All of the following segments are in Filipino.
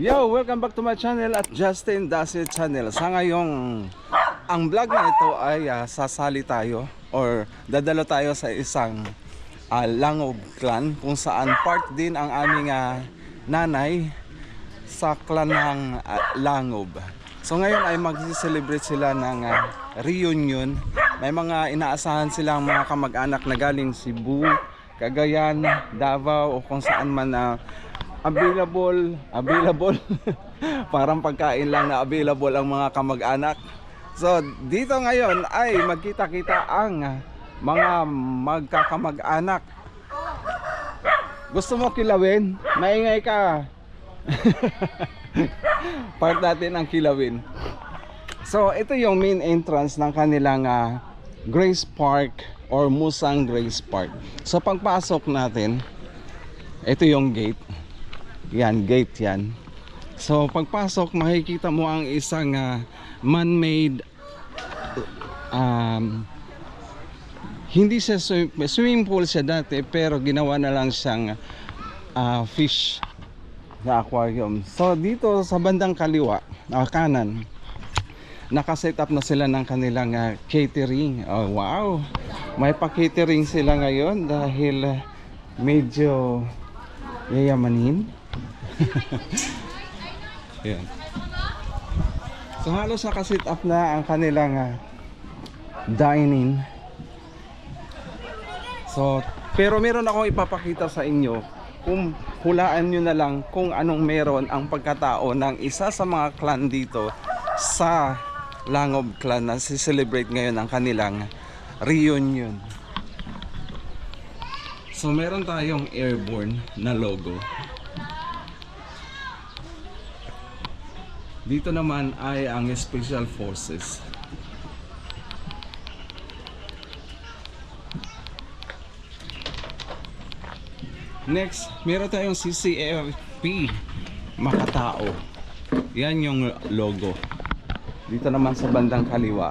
Yo, welcome back to my channel at Justin Dasit Channel. Sa ngayong ang vlog na ito ay sasali tayo or dadalo tayo sa isang Langob clan kung saan part din ang aming nanay sa clan ng Langob. So ngayon ay mag-celebrate sila ng reunion. May mga inaasahan silang mga kamag-anak na galing Cebu, Cagayan, Davao o kung saan man available parang pagkain lang na available ang mga kamag-anak. So dito ngayon ay magkita-kita ang mga magkakamag-anak. Gusto mo kilawin? Maingay ka. Part natin ang kilawin. So ito yung main entrance ng kanilang Grace Park or Musang Grace Park. So pagpasok natin, ito yung gate. Yan, gate yan. So pagpasok makikita mo ang isang man-made hindi siya swimming pool siya dati, pero ginawa na lang siyang fish na aquarium. So dito sa bandang kaliwa, kanan, nakaset up na sila ng kanilang catering. Oh wow, may pa-catering sila ngayon dahil medyo yayamanin. Yan. So halos nakaset up na ang kanilang dining. So pero meron akong ipapakita sa inyo, kung hulaan nyo na lang kung anong meron ang pagkatao ng isa sa mga clan dito sa Langob clan na si-celebrate ngayon ang kanilang reunion. So meron tayong airborne na logo. Dito naman ay ang Special Forces. Next, meron tayong CCFP Makatao. Yan yung logo. Dito naman sa bandang kaliwa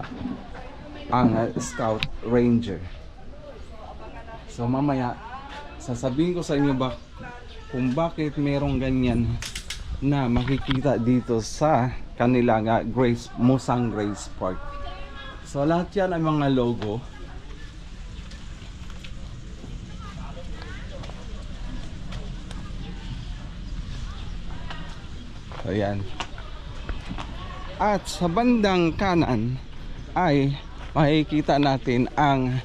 ang Scout Ranger. So mamaya sasabihin ko sa inyo kung bakit merong ganyan na makikita dito sa kanilang Musang Grace Park. So lahat yan ay mga logo. Ayan. At sa bandang kanan ay makikita natin ang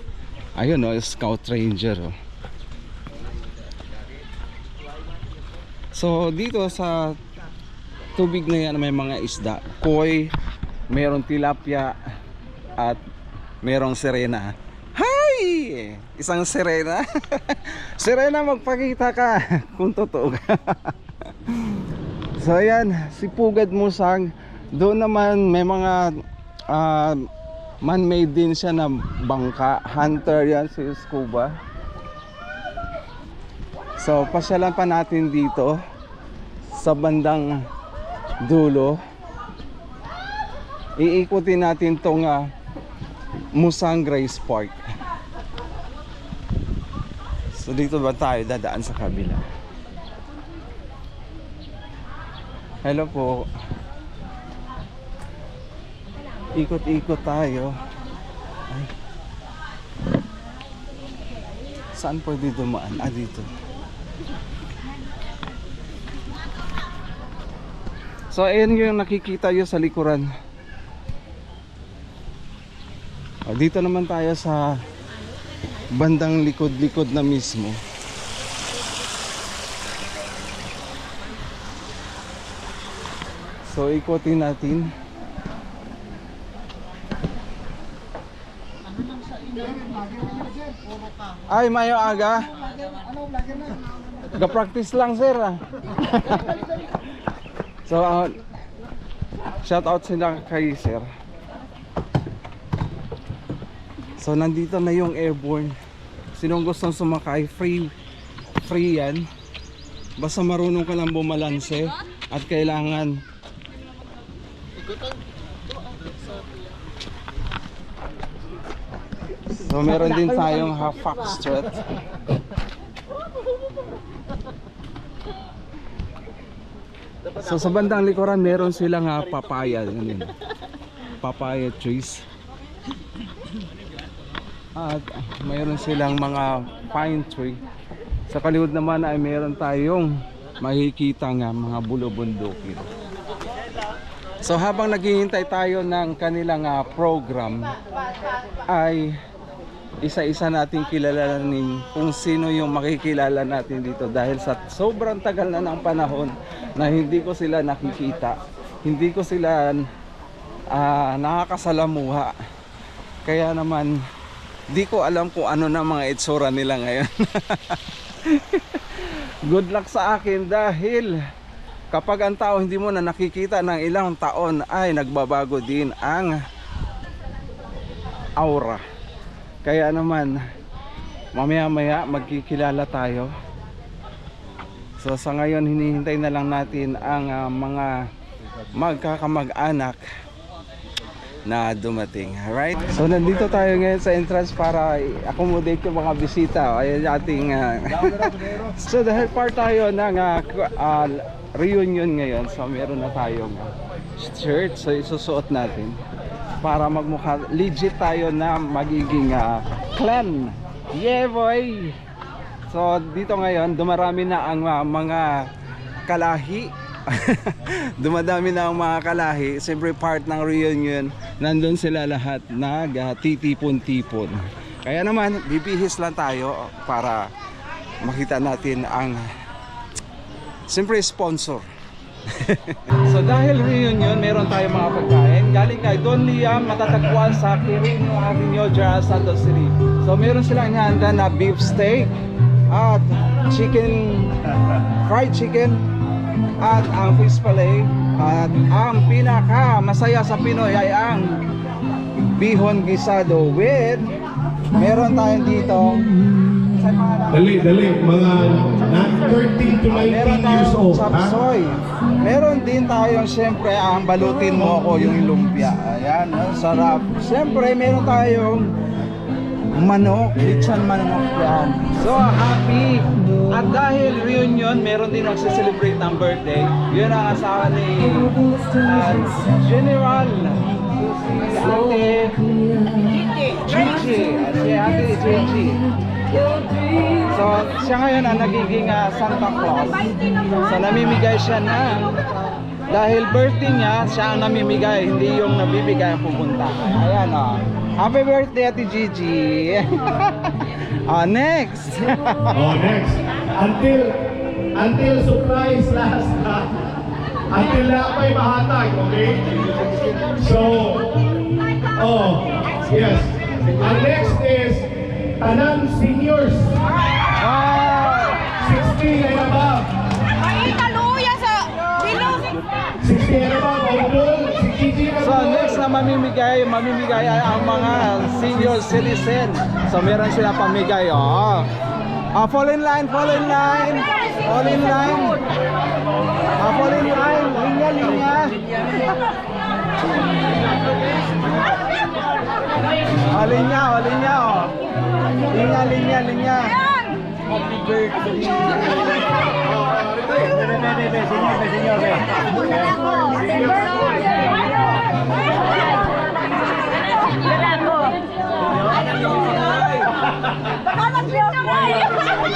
ayun Scout Ranger. So dito sa tubig na yan may mga isda, koi, merong tilapia at merong sirena. Hi! Isang sirena. Sirena, magpakita ka kung totoo ka. So ayan, si Pugad Musang. Doon naman may mga man-made din siya na bangka. Hunter yan, si Scuba. So pasyalan pa natin dito sa bandang dulo. Iikutin natin tong Musang Grace Park. So dito ba tayo dadaan sa kabila? Hello po. Ikot-ikot tayo. Ay. Saan pwede dumaan? Dito. So ayan yung nakikita nyo sa likuran. Dito naman tayo sa bandang likod-likod na mismo. So ikutin natin. Ay, mayo aga. Ga-practice lang sir. So shout out sila kay sir. So nandito na yung airborne. Sinong gustong sumakay, free yan. Basta marunong ka lang bumalanse at kailangan so meron din tayong half foxtrot. So sa bandang likuran meron silang papaya, ganun. Papaya trees. At mayroon silang mga pine tree. Sa kaliwad naman ay meron tayong makikita nga mga bulubundukin. So habang naghihintay tayo ng kanilang program, ay isa-isa natin kilalanin kung sino yung makikilala natin dito, dahil sa sobrang tagal na ng panahon na hindi ko sila nakikita, hindi ko sila nakakasalamuha. Kaya naman di ko alam kung ano na mga itsura nila ngayon. Good luck sa akin, dahil kapag ang tao hindi mo na nakikita ng ilang taon ay nagbabago din ang aura. Kaya naman mamaya-maya magkikilala tayo. So sa ngayon hinihintay na lang natin ang mga magkakamag-anak na dumating. Alright? So nandito tayo ngayon sa entrance para i-accommodate yung mga bisita. Ayan ating so dahil part tayo ng reunion ngayon, so meron na tayong shirt. So isusuot natin para magmukha legit tayo na magiging clan. Yeah boy! So dito ngayon dumarami na ang mga kalahi. Dumadami na ang mga kalahi. Siyempre part ng reunion, nandun sila lahat nagtitipon-tipon. Kaya naman bibihis lang tayo para makita natin ang siyempre sponsor. So dahil reunion, meron tayong mga pagkain galing kay Don Liam, matatagpuan sa Quirino Avenue, General Santos City. So meron silang handa na beef steak at chicken, fried chicken, at ang fish fillet, at ang pinaka masaya sa Pinoy ay ang bihon gisado with meron tayong dito dali, mga 13 to 19 years old. Chapsoy. Meron din tayong siyempre ang balutin mo ako, yung lumpia. Ayan, sarap. Siyempre meron tayong manok, lechon manok yan. So happy. At dahil reunion, meron din nagsiselebrate ng birthday. Yun ang asawa ni General Ate Gigi. Si Ate Gigi. So siya ngayon ang nagiging Santa Claus. So namimigay siya ng, dahil birthday niya, siya ang namimigay, hindi yung nabibigay ang pupunta. Ayan o. Happy birthday Ate Gigi. Next. Next. Until surprise last. Until na may mahatag, okay? So, yes. Ang next is Tanan Seniors. 16 and above. Ay, taluya sa bilog. 16 and above. Si Gigi na So next na mamimigay ay ang mga senior citizen. So meron sila pamigay. Fall in line, fall in line. Fall in line. Fall in line. Linya, linya. Linya, linya. Linya, linya, linya. Happy birthday.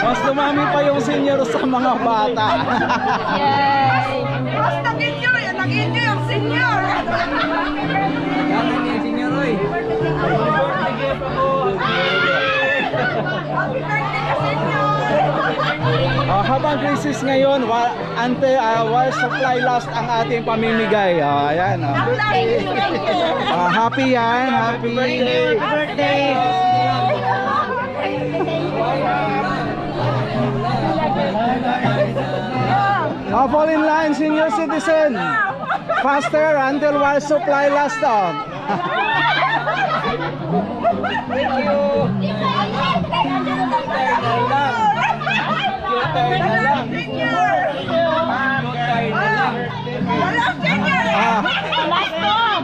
Mas dumami pa yung senior sa mga bata. Yes. Mas nag-enjoy ang senior. Kami ni senior oy. Happy birthday ka, senior. Habang crisis ngayon, while supply last ang ating pamimigay. Ayan. Happy yan, happy birthday. Fall in line, senior citizen. Faster until while supply last on. Thank you.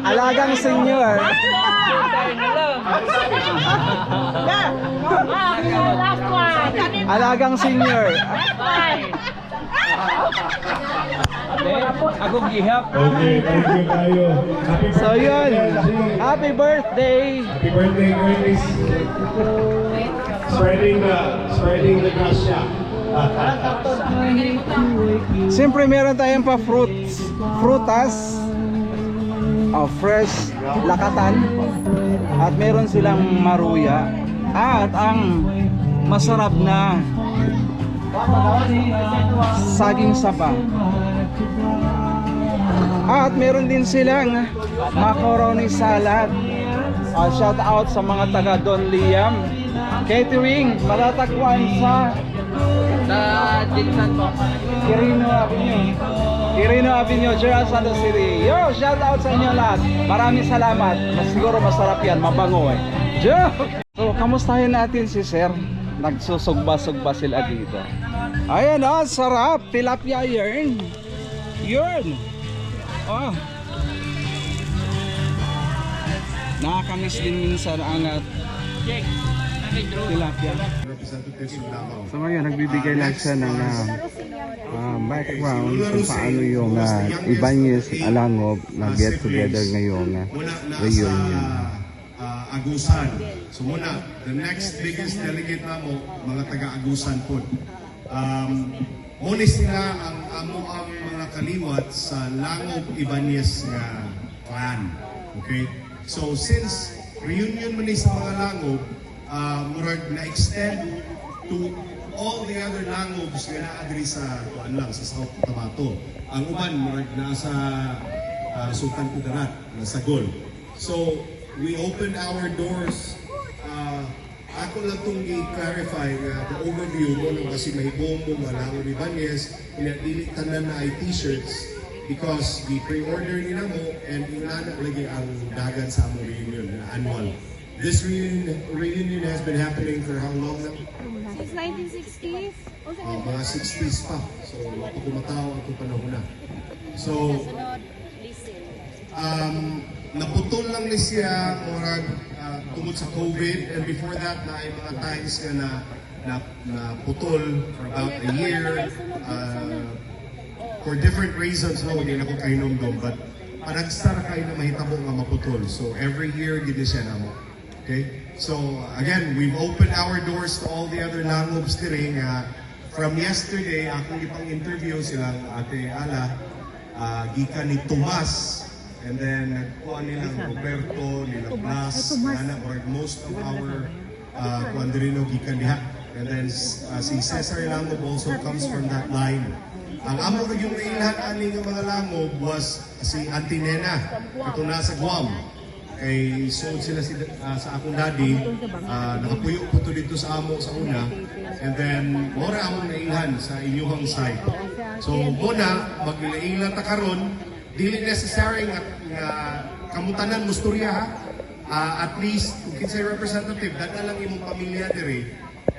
Alagang senior. Alagang senior. Ako gihap. Okay, thank you kayo. Happy So birthday, yun, G. happy birthday! Happy birthday, Curtis. Spreading the grasya. Siyempre meron tayong pa frutas, fresh lakatan, at meron silang maruya, at ang masarap na saging saba. At meron din silang macaroni salad. Shout out sa mga taga Don Liam Catering, matatagpuan sa Quirino Avenue, General Santos City. Yo, shout out sa inyo lahat. Maraming salamat. Siguro masarap yan, mabango eh. Joke! So, kamustahin natin si Sir. Nagsusugba-sugba sila dito. Ayan o, sarap. Tilapia yarn. Yarn. Oh. Nakakamiss din minsan ang tilapia. So ngayon, nagbibigay lang siya ng background kung paano yung Ibanez Alangop na get together ngayong reunion. Agusan. So muna, the next biggest delegate na mo, mga taga-Agusan po. Muna sila ang mga kaliwat sa Langob Ibanez nga clan. Okay? So since reunion man sa mga Langob, murag na-extend to all the other Langobs nga naadri sa South Cotabato. Ang uban murag na sa Sultan Kudarat, na Sagol. So we opened our doors. Ako lang itong i-clarify the overview mo nung kasi mahibong mo Langob Ibanez, pinatili tanan na ay t-shirts because we pre-order nila mo and inana lagi ang dagan sa among reunion na annual. This reunion has been happening for how long now? Since 1960s. Mga 60s pa. So, ako kumataw ang panahon na. So, naputol lang ni siya murag tungod sa COVID, and before that na ay mga times na putol for about a year for different reasons, no, hindi na ko kainomdom, but panagstar kayo na mahitabo nga maputol. So every year gid siya namo. Okay? So again, we've opened our doors to all the other Langobs dire nga from yesterday akong gipang interview silang Ate Ala, gikan ni Tomas. And then, nagkuha nilang Roberto, nila Blas, or most of our Cuandrino gikan diha. And then, si Cesar Langob also comes from that line. Ang amo yung nailahan aning mga Langob was si Auntie Nena, kato na sa Guam. Kay sold sila sa akong daddy, nakapuyo po to dito sa amo sa una. And then, mora among nailahan sa inyong side. So, muna, mag-ilailan ta karon, dili necessary nga kamutanan mo storya ha. At least kung kinsay representative dada lang imong pamilya dire,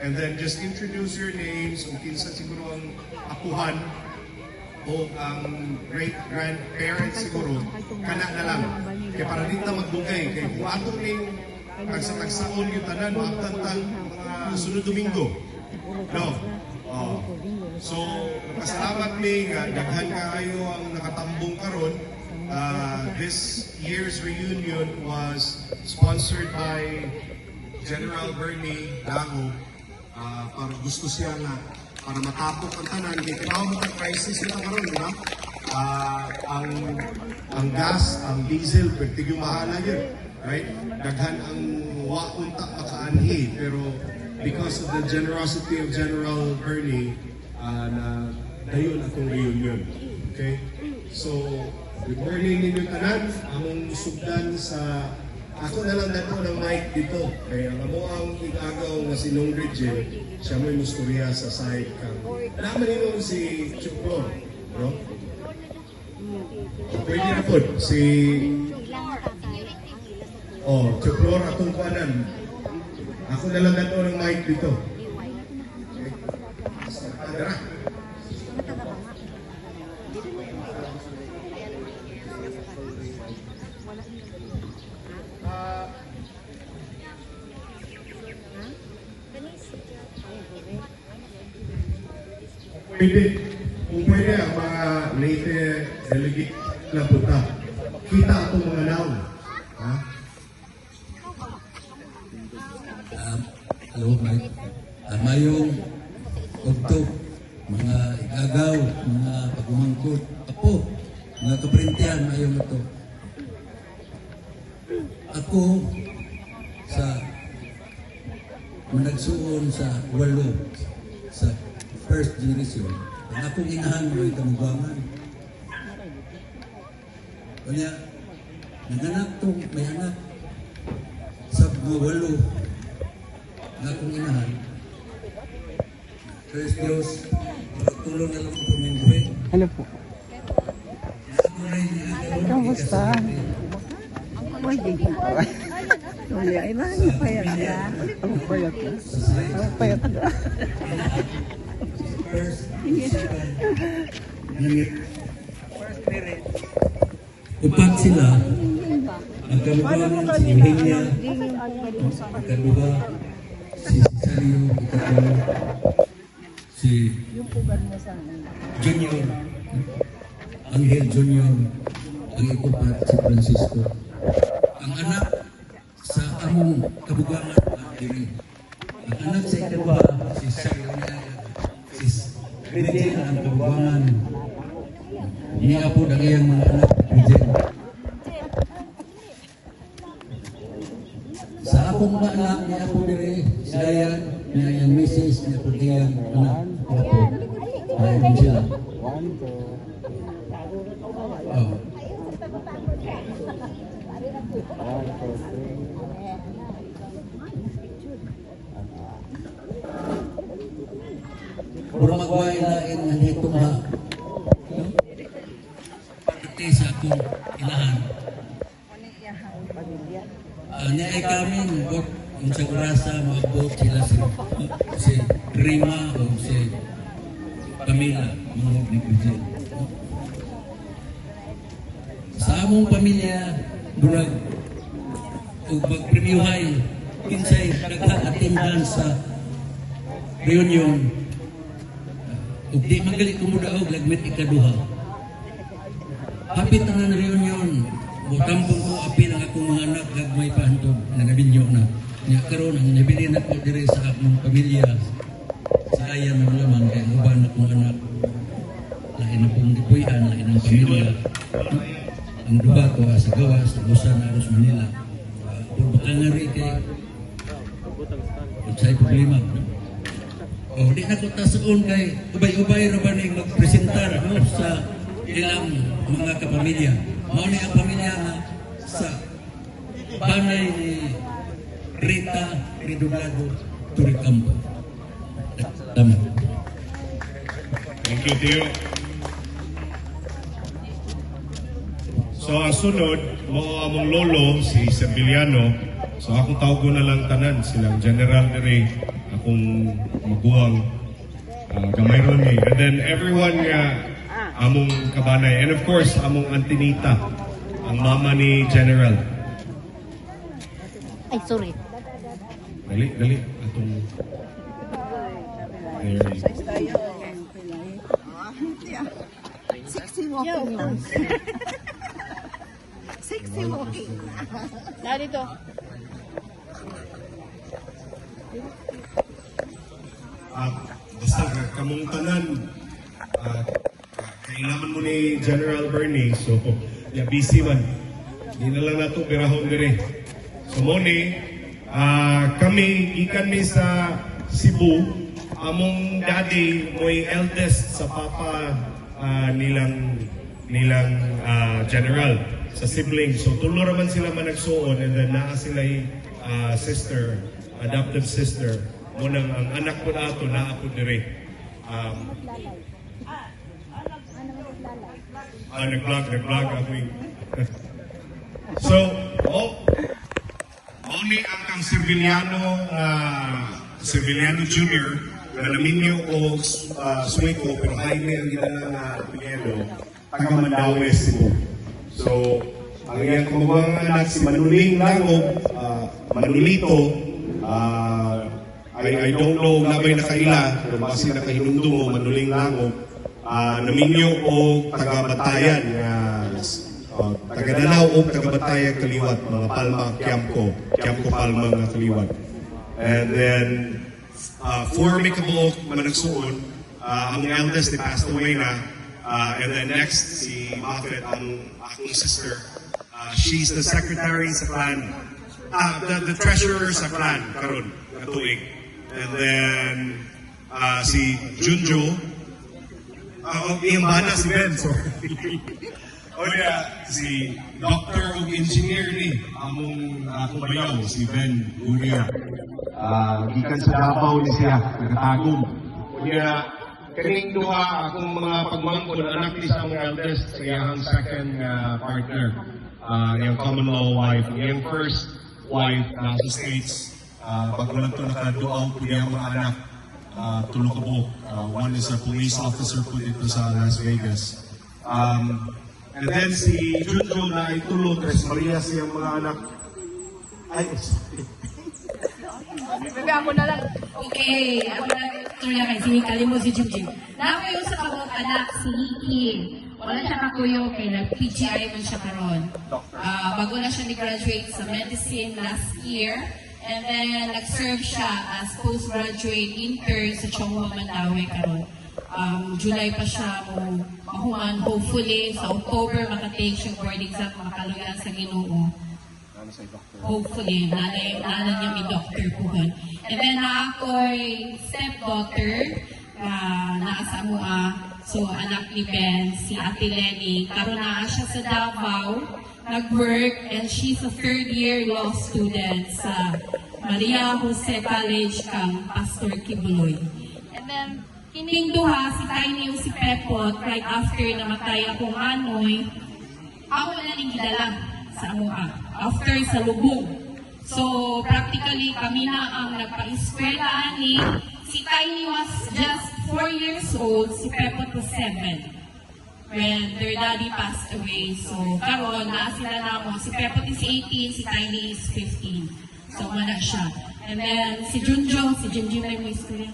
and then just introduce your names kung kinsa siguro ang akuhan o ang great grandparents siguro kana na lang kay para dito magbugay kay kung ato ning tagsa-tagsaon yung tanan maabtan mga sunod Domingo no. So, pasalamat mi nga daghan kaayo ang nakatambong karon. This year's reunion was sponsored by General Bernie Langob. Para gusto siya nga para matapok ang tanan kay kinaw mo crisis na karon, di ba? Ang gas, ang diesel, pertig yung mahala yun, right? Daghan ang waunta makaanhi, pero because of the generosity of General Bernie, na dayon atong reunion. Okay? So, good morning ninyo tanan. Among sugdan sa ako na lang nato ng mic dito. Kaya ang amo ang igagaw nga si Nong Regine, siya mo'y musturya sa side kang. Naman nino si Chuklo, no? Pwede na po. Si Chuklo atong kuanan. Ako na lang nato ng mic dito. Tara. Kung na punta. Kita atong mga naon. Ha? Hello, Mike. Mayong ugtog, mga igagaw, mga pagumangkot, apo, mga kaprintihan, mayong ito. Ako, sa managsuon sa walo, sa first generation, ang akong inahan mo ay kamugwangan. Kanya, naganak to, may anak, sa mga walo, ang akong inahan. First Diyos, tulong na lang po ng buhay. Hello po. Kamusta? Uli ay mani payat na. Ang payat na. Ang payat na. First, upat sila, ang kamukha si Eugenia, ikaduha, si Cesario, ikatlo, si Junior, Angel Junior, ang ikupat si Francisco. Ang anak sa among kabugangan diri. Ang anak sa ikaduha si Cesario, si Regina ang kabugangan. Niya po ang iyang mga anak, Regina. Sa akong mga anak, niya po diri, si Dayan, niya yung misis, niya po iyang anak, ako. Ayun sila. Oh. Puro magwain lain nga dito ha. Pati sa akong inahan. Niya ay kami, kung sa kurasa, maabot sila si Rima o si Camila, mga ni Kujin. Sa among pamilya, durag o magpremyuhay, kinsay nagka-attendan sa reunion, ug di magalit kumudaog, lagmit ikaduha. Hapit na ng reunion, butampong ko apil ang akong mga anak, gagmay pa hantod, nangabinyo na. Nga karon ang nabilin ako dire sa akong pamilya, sa ayan ng laman, kaya uban akong anak. Lain na pong dipuyan, lain ang pamilya. Ang duha ko sa gawas, sa Busan, Aros, Manila. Puro baka nga rin kay sa'y problema. O, di na ko tasoon kay ubay-ubay ra ba na magpresentar sa ilang mga kapamilya. Mao ni ang pamilya nga sa banay ni Rita Redoblado Turicampo. Tama. Thank you, Tio. So, ang sunod, mo among lolo, si Sevillano. So, akong tawag ko na lang tanan, silang general diri, akong maguwang, gamay ron ni. And then, everyone among kabanay. And of course, among Antinita, ang mama ni General. Ay, sorry. Dali. Atong... There you go. Sexy walking lang. Sexy walking. Narito. Basta kamong tanan, kailangan mo ni General Bernie, so busy man. Di na lang nato pirahon dire. So moni, kami, ikan mi sa Cebu, among daddy mo'y eldest sa papa nilang general sa siblings. So tulo raman sila managsuon, and then naa sila sister, adoptive sister. Munang ang anak ko na ito, naa ko dire. Nag-vlog ako yung... So, only ang kang Sevillano Jr. na naminyo o Sueco, pero highly ang gitala na Pinelo, taga Mandaue, Cebu. So, ang iyang kumabang anak si Manuling Langob, Manulito, I don't know nabay nakaila, pero basi nakahinumdum mo, Manuling Langob, naminyo o taga Batayan, taga-Danao o taga-Batayag kaliwat, mga Palma, Quiamco Palma nga kaliwat. And then, for may kabuok managsuon, ang eldest, they passed away na. And then next, si Mafet, ang akong sister. She's the secretary sa clan. The treasurer sa clan, karon katuig. And then, si Junjo, iyang bana si Ben, sorry. O niya, si Doctor o Engineer ni, among kubayaw, si Ben Uria. Gikan sa Davao ni siya, nagatagom. O niya, kaning duha akong mga pagmangkon, anak ni sa among eldest, sa iyang second partner, iyang common law wife, iyang first wife sa States. Bago lang ito nakaduaw po niyang mga anak, tulo ka po. One is a police officer po dito sa Las Vegas. And then si Junjo na ay tulo, Tres Maria siyang mga anak. Ay, Bebe, ako na lang. Okay, ako na lang. Tuloy kay si Kalim mo si Jim. Nakakuyo sa kabang anak, si Hiki. Wala siya kakuyo, kay nag-PGI man siya karon. Bago na siya ni-graduate sa medicine last year. And then, nag-serve siya as postgraduate intern sa Chongwa, Mandawi karon. July pa siya mo mahuman. Hopefully, sa October, makatake siya board exam, makalugan sa Ginoo. Hopefully, nalay niya may doctor po hon. And then, ako'y stepdaughter, naasa mo so anak ni Ben, si Ate Lenny. Karoon na siya sa Davao, nag-work, and she's a third-year law student sa Maria Jose College kang Pastor Kibuloy. And then, kining duha, si Tiny o si Pepot, right after namatay akong anoy, ako na ning gidala sa amoa, after sa lubog. So, practically, kami na ang nagpa-eskwela ani. Si Tiny was just 4 years old, si Pepot was 7 when their daddy passed away. So, karon na sila na mo. Si Pepot is 18, si Tiny is 15. So, wala siya. And then, si Junjo, si Junjo may mo istorya.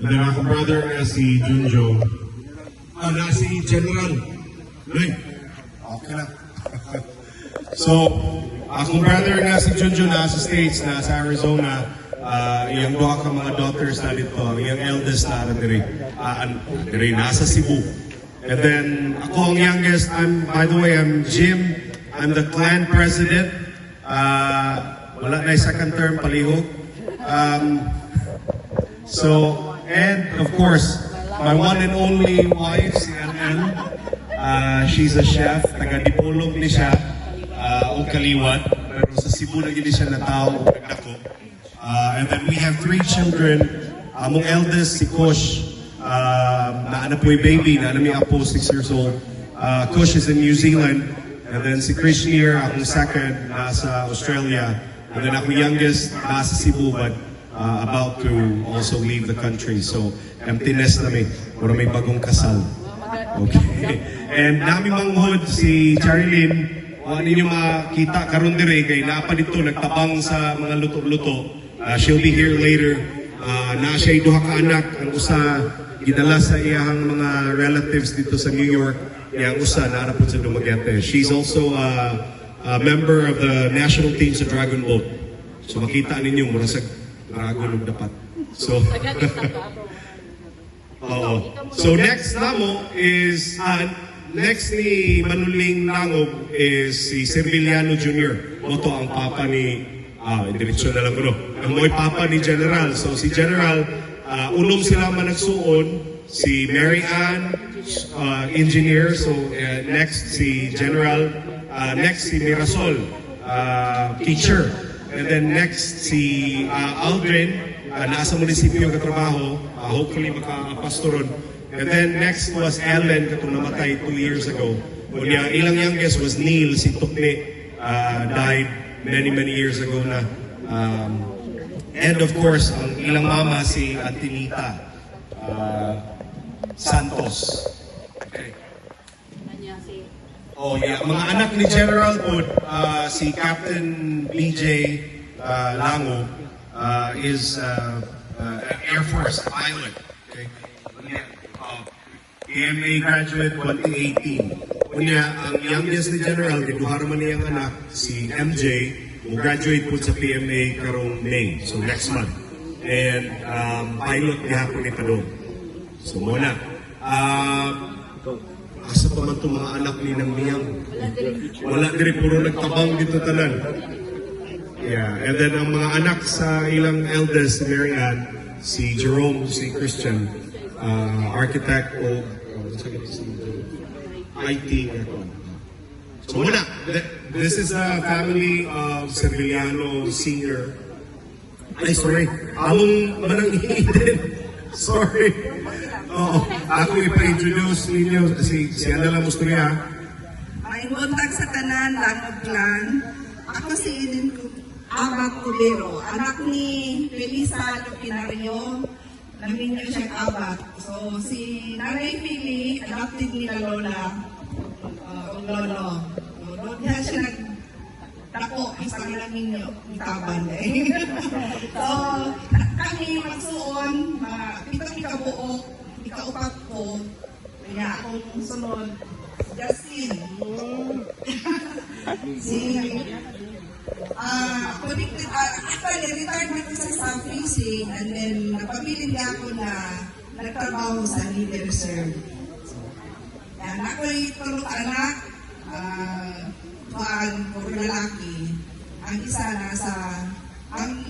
and then akong brother na si Junjo. Na si General. Uy, okay na. So, akong brother na si Junjo na sa States, na sa Arizona. Iyang duha ka mga daughters na dito. Iyang eldest na diri nasa Cebu. And then, ako ang youngest. By the way, I'm Jim. I'm the clan president. Wala na yung second term, palihog. And of course, my one and only wife, si Ann. She's a chef. Taga-Dipolog ni siya. O kaliwat. Pero sa Cebu na gini siya na tao. Nagdako. And then we have 3 children. Among eldest, si Kush. Na anak po'y baby, na anak may apo, 6 years old. Kush is in New Zealand. And then si Krishnier, akong second, nasa Australia. And then ako youngest, nasa Cebu, but about to also leave the country. So, emptiness na Puro may bagong kasal. Okay. And nami manghod si Charilyn. Kung ninyo makita karon dire kay napa dito nagtabang sa mga luto-luto. She'll be here later. Na siya'y duha ka anak. Ang usa, gidala sa iyang mga relatives dito sa New York. Yang usa, naarapod sa Dumaguete. She's also a member of the national team sa Dragon Boat. So makita ninyo, mura sa Dragon of dapat. So, so next namo is, next ni Manuling Langob is si Serviliano Jr. Moto ang papa ni, diretsyon na lang ko no. Ang mo'y papa ni General. So si General, unom sila managsuon, si Mary Ann, engineer. So next si General, next si Mirasol, teacher. And then next si Aldrin, nasa munisipyo katrabaho, hopefully makapastoron. And then next was Ellen, katong namatay 2 years ago. Unya, ilang youngest was Neil, si Tukne, died many years ago na. And of course, ang ilang mama si Antinita Santos. Okay. Oh yeah, mga anak ni General Wood, si Captain BJ Lango is Air Force pilot. Okay. PMA graduate 2018. Unya, ang youngest ni General, giduhar man niyang anak, si MJ, mo graduate po sa PMA karong May, so next month. And pilot gihapon ni Padong. So muna. Asa pa man itong mga anak ni nang niyang. Wala diri, puro nagtabang dito tanan. Yeah, and then ang mga anak sa ilang eldest, si Mary Ann, si Jerome, si Christian, architect o IT. So muna, this is a family of Sevillano Senior. Ay, sorry. Among manang din. Sorry. Oo, ako ipa-introduce ninyo si Adela Musturya. May buntag sa tanan, Langog Clan. Ako si Eden Abat Cubero, anak ni Felisa Lupinario. Namin siya Abat. So, si Nanay Pili, adopted ni Lola. Lolo. Doon niya siya nagtako sa kanilang ninyo. Itaban eh. So, kami magsuon, pitong ikabuok, ikaupat ko, kaya akong sunod, Justin. Actually, retired na ko sa freezing and then napabilin niya ako na nagtrabaho sa leader reserve. Yan, ako'y tulong anak, puro lalaki. Ang isa nasa, ang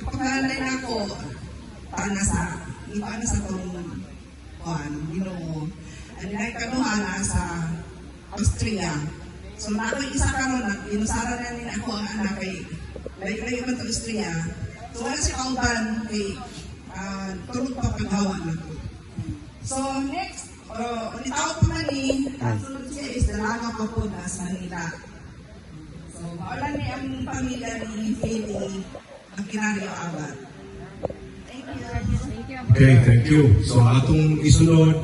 pagkakalay na ako, nasa itong Ginoo. And then kanuha nasa Austria. So na ako isa karon na inusara na nila ako ang anak kay layo-layo man to Austria. So wala si kauban kay tulog pa paghawa na ko. So next, ulitaw pa man ni sunod siya is dalaga pa po na sa Manila. So wala ni ang pamilya ni Feli ang Kinario Abad. Okay, thank you. So atong isunod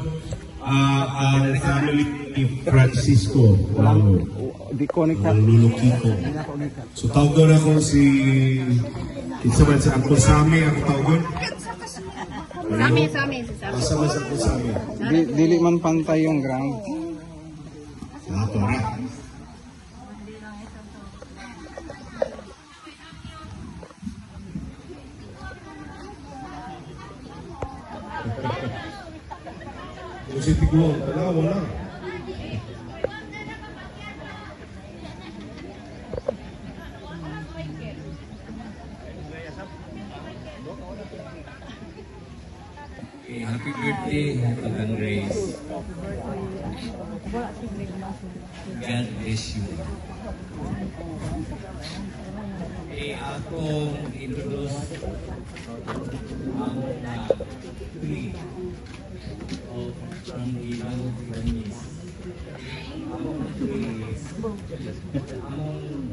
ang family ni Francisco Lango. Di connect Ang Lolo Kiko. So tawgon ako si Kinsaman sa Angkol Sami, ang tawgon. Sami. Kasama sa Angkol Sami. Dili man pantay yung ground. Ito na. Kasi tiguan, talawa na. Happy birthday, Tagang Grace. God bless you. Akong introduce ang three of from the Langog Clanese. Among the trees, among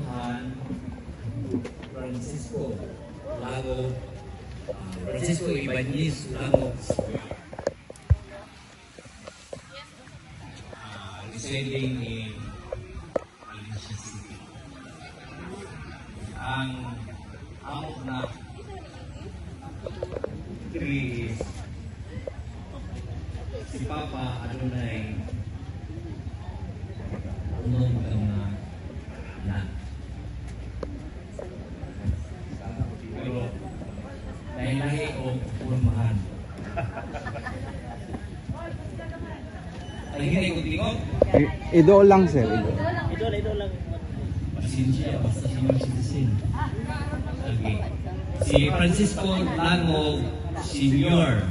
Han, Francisco Lago, Francisco Ibanez Langog, residing in Valencia City. Ang amok na three is si Papa Adonai ulong ka mga anak. Pero lahi-lahi o purmahan. Lahi-lahi ko tingog. Idol lang sir, idol. Pasensya, basta senior citizen. Okay. Si Francisco Langog Senior.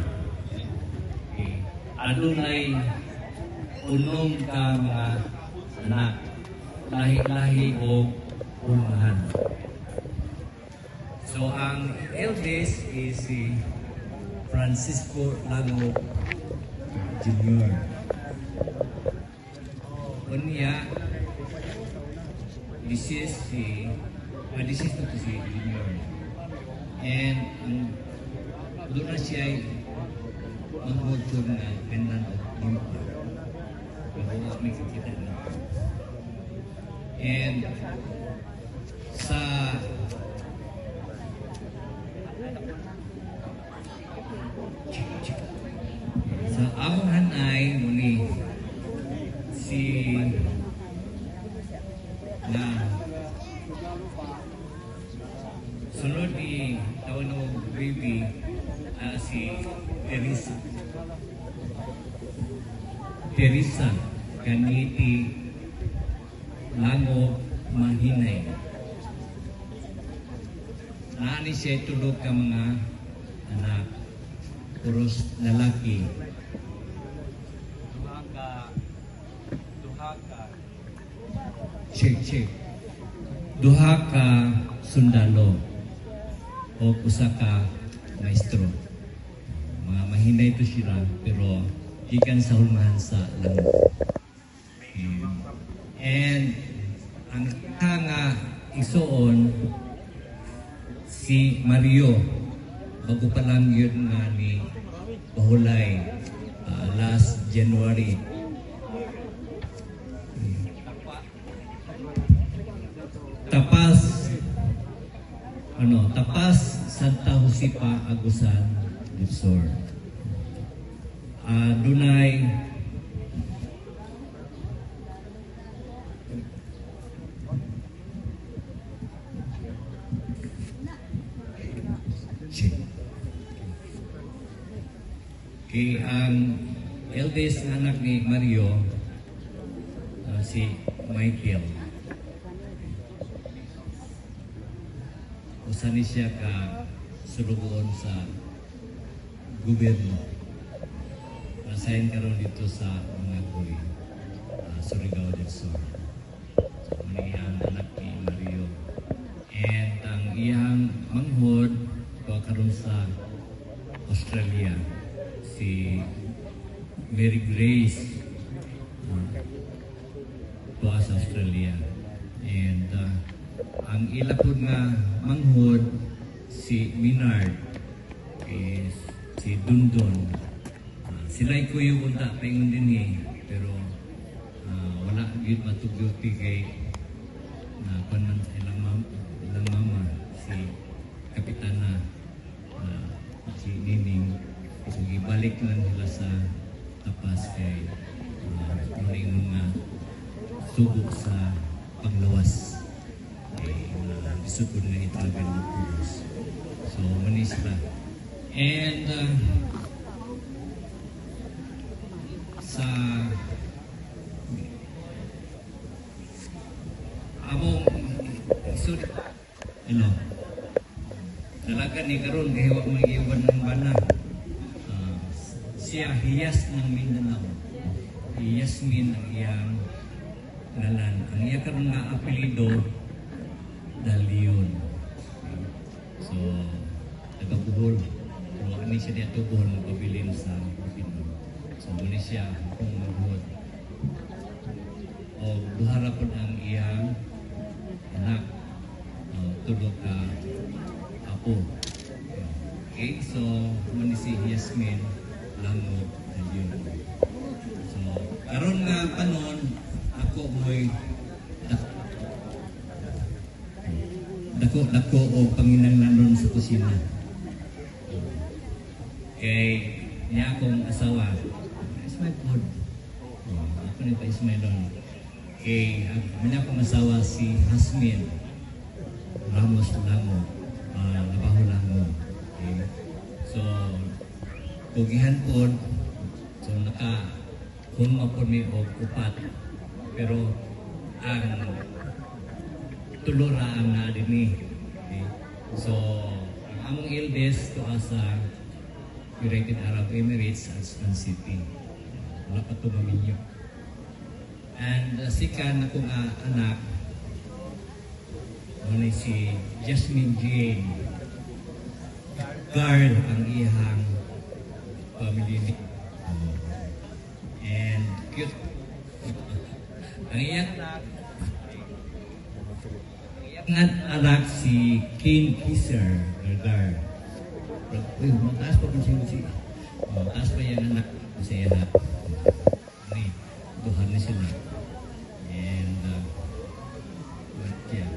Okay. Adunay unong ka mga anak. Lahi-lahi o purmahan. So ang eldest is si Francisco Langog Jr. Unya, this is not si Junior. And doon na siya ay mag-motor na Penland of Limpa. Pero may kakita na. And sa among hanay si na sunod ni taon ng baby si Teresa kaniti Lango Mahinay. Naani siya tulog ka mga anak, puros lalaki. Check. Duha ka sundalo o usa ka maestro. Mga mahinay to sila pero gikan sa hulmahan sa Lango. And ang nga isuon si Mario bago pa lang yun nga ni Bahulay last January. Tapas Santa Josipa Agusan Luzon. Dunay kay ang eldest anak ni Mario si Michael. Usa ni siya ka sulugoon sa gobyerno. Nasayin karon dito sa mga Goy, Surigao del Sur. So, iyang anak ni Mario. And ang iyang manghod karon sa Australia, si Mary Grace tuwa sa Australia. And ang ilapod nga manghod si Minard is si Dundon. Sila'y kuyo unta paingon din pero wala gyud matugyuti kay na panan ilang mama si Kapitana si Nining. So gibalik lang nila sa Tapas kay maring nga sugo sa paglawas. Isupod na itagal ng pulos. So, manis sila. And sa among isod hello talaga ni karon kay wa mag-iwan ng bana. Siya hiyas ng Mindanao. Yasmin ang iyang ngalan. Ang iya karon nga apelyido Dalion. So, taga-Bohol. Pero ani siya diya to Bohol magpabilin sa Pilipinas. So, muli siya kung maghod. O, buhara po ang iyang anak. Tulog ka apo. Okay, so, muli si Yasmin Lango Dalion. So, karon nga panon, ako mo'y dako o panginahanglan sa kusina. Kay niya akong asawa, is my food. Ako ni pa is my don. Kay niya akong asawa si Hasmin Ramos Lango, Labaho Lango. Okay. So, pugihan po, so hunma po mi o upat. Pero ang tulora ang naadini. Okay. So, ang among eldest to sa United Arab Emirates Aswan City. Wala pa ito maminyo. And sikan akong anak, ano si Jasmine Jane. Guard ang iyang family. And cute. Ang iyang anak si Kane Kisser Gargar. Uy, mataas pa kung siya. Mataas pa yung anak ko sa iya. Duhan na sila. And yeah.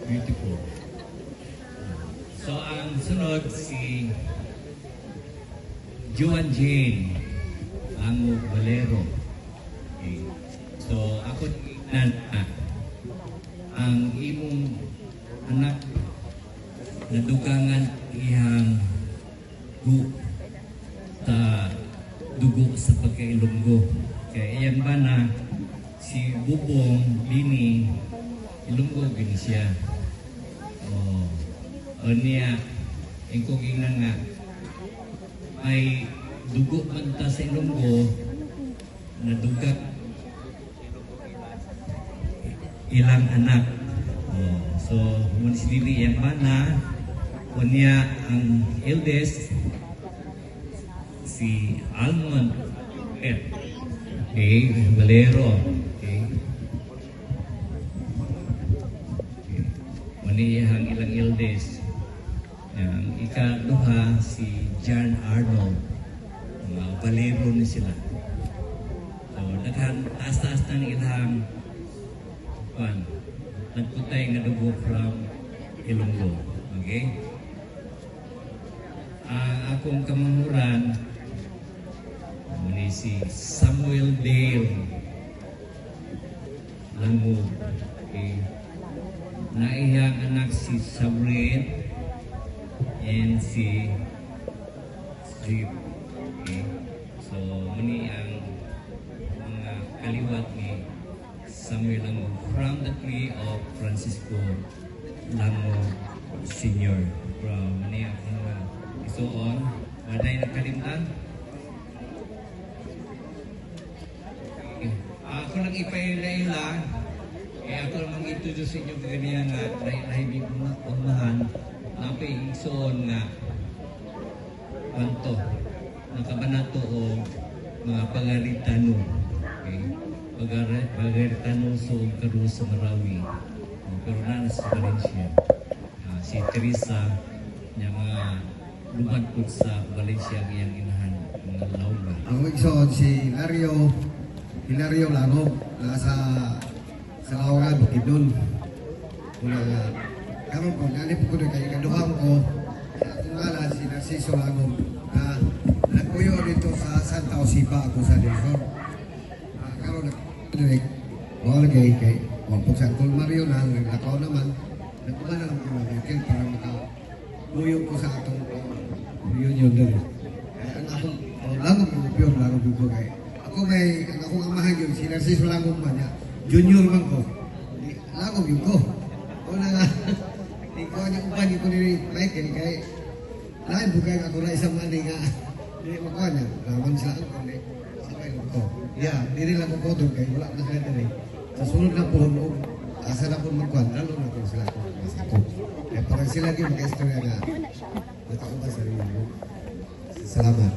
Beautiful. So ang sunod si Joan Jane Ango Valero. Okay. So ako na ang imong anak nadugangan iyang dugo sa pagkailunggo. Kaya iyang bana si Bubong Bini ilunggo gini siya. O niya kung ina nga may dugo man ta sa ilunggo nadugat ilang anak. So mun si Dili iyang bana o niya ang eldest si Almond Valero. Maniyahang ilang eldest. Yang ikaduha si John Arnold. Mga Valero ni sila. So, taas-taas na ng ilang nagputay nga dugo from Ilonggo. Okay? Ang akong kamanguran ni si Samuel Dale Langog. Okay? Naiyang anak si Samuel and si Strip. Okay? So, muni ang mga kaliwat ni Samuel Langog from the tree of Francisco Langog Sr. From muni ang mga isuon. Waday na kalimtan. Ako lang ipaila-ila, ako lang mag-introduce sa inyo ganyan nga lahi-lahi mga umahan na isuon nga kanto, nakabanato o mga pangaritano. Okay? Pangaritano so karoon sa Marawi. Pero na sa Valencia. Si Teresa niya mga lumagpod sa Valencia iyang inahan mga laula. Ang igsoon si Hilario Langog nasa Lawangan, Bukidnon. Mula nga, karon po, nalip ko doon kay kaduhang ko sa akong ngalan si Narciso Langog na nagpuyo dito sa Santa Osipa ako sa Dizon. Karon direct, wala kay Wampog Santol Mario na, naglakaw naman, nagkuman na lang ko na vehicle para makapuyong ko sa atong reunion doon. Kaya ang akong Langog ko kay ako may akong amahan yun, si Narciso Langog man niya, junior man ko. Langog yun ko. O na nga, hindi ko niya upan ko ni Michael kay lain bukay ako na isang mani nga. Hindi makuha niya, laman sila ako ni sabay lang ko. Yeah, hindi lang ko doon kay wala na sila din. Sa sunod na po, asa na po magkuhan, lalo na po sila ko. Kaya parang sila din maka-istorya nga. Natakuha sa rin mo. Salamat.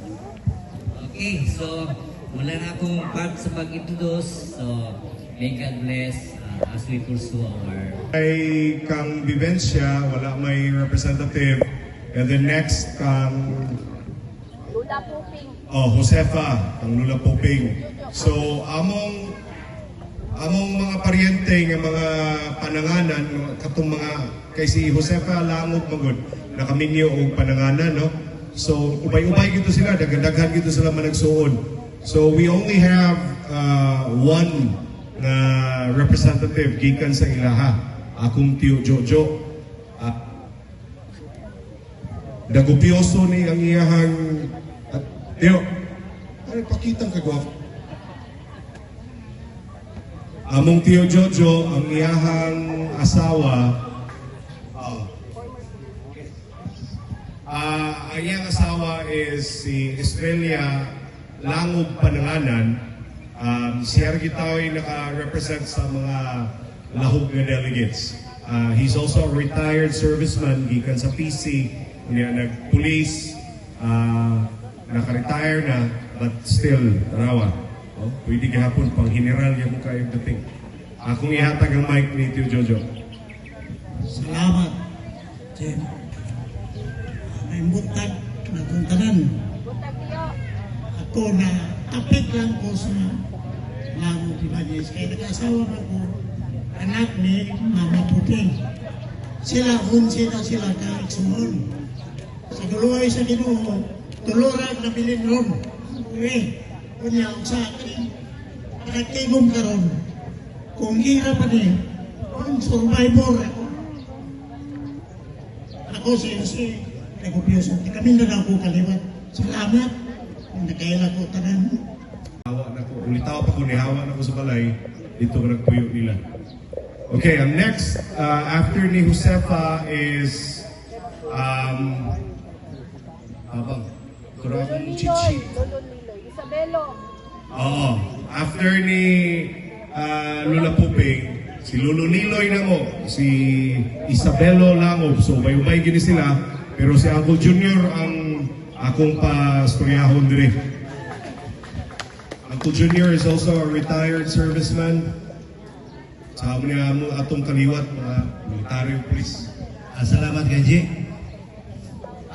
Okay, so wala na akong part sa pag-introduce. So, may God bless as we pursue our... Ay kang Vivencia, wala may representative. And then next, kang... Lula Puping. Josefa, kang Lula Puping. So, among mga paryente ng mga pananganan, katong mga kay si Josefa Langog magod, nakaminyo og pananganan, no? So, ubay-ubay gito sila, daghan gito sila managsuon. So, we only have one representative gikan sa ilaha, akong Tio Jojo. Dagupyoso ni ang iyahang Tio, ano pakitang kagwapo? Among Tio Jojo, ang iyahang asawa, ang iyang asawa is si Estrella Langog Pananganan. Siya gitaw ay naka-represent sa mga lahog na delegates. He's also a retired serviceman, gikan sa PC, nag-police, naka-retire na, but still, tarawa. Oh, pwede gahapon pang general yung mukha yung dating. Akong ihatag ang mic ni Tio Jojo. Salamat, Jen. May butag na kong tanan. Ako na tapik lang ko sa Langog Ibanez. Kaya nag-asawa ako, anak ni Mama Puting. Sila ka-iksuon. Sa duluay sa Ginoo, tuluran na bilin ron. Kunya, sa akin, pinagkigong karon. Kung ira pa ni, kung survivor ako. Ako si Negopyoso. Kami na lang ko kaliwat. Salamat. Nakaila ko tanan. Hawa na ko. Ulitaw pa ko ni hawa na ko sa balay. Dito ko nagpuyo nila. Okay, ang next after ni Josefa is abang. Kura akong cheat. Oo. After ni Lola Puping, si Lolo Niloy na mo, si Isabelo Langob. So, may gini sila. Pero si Uncle Junior ang akong pa-storyahon dire. Uncle Junior is also a retired serviceman. Sa amin niya mo atong kaliwat, mga military police. Salamat kay G.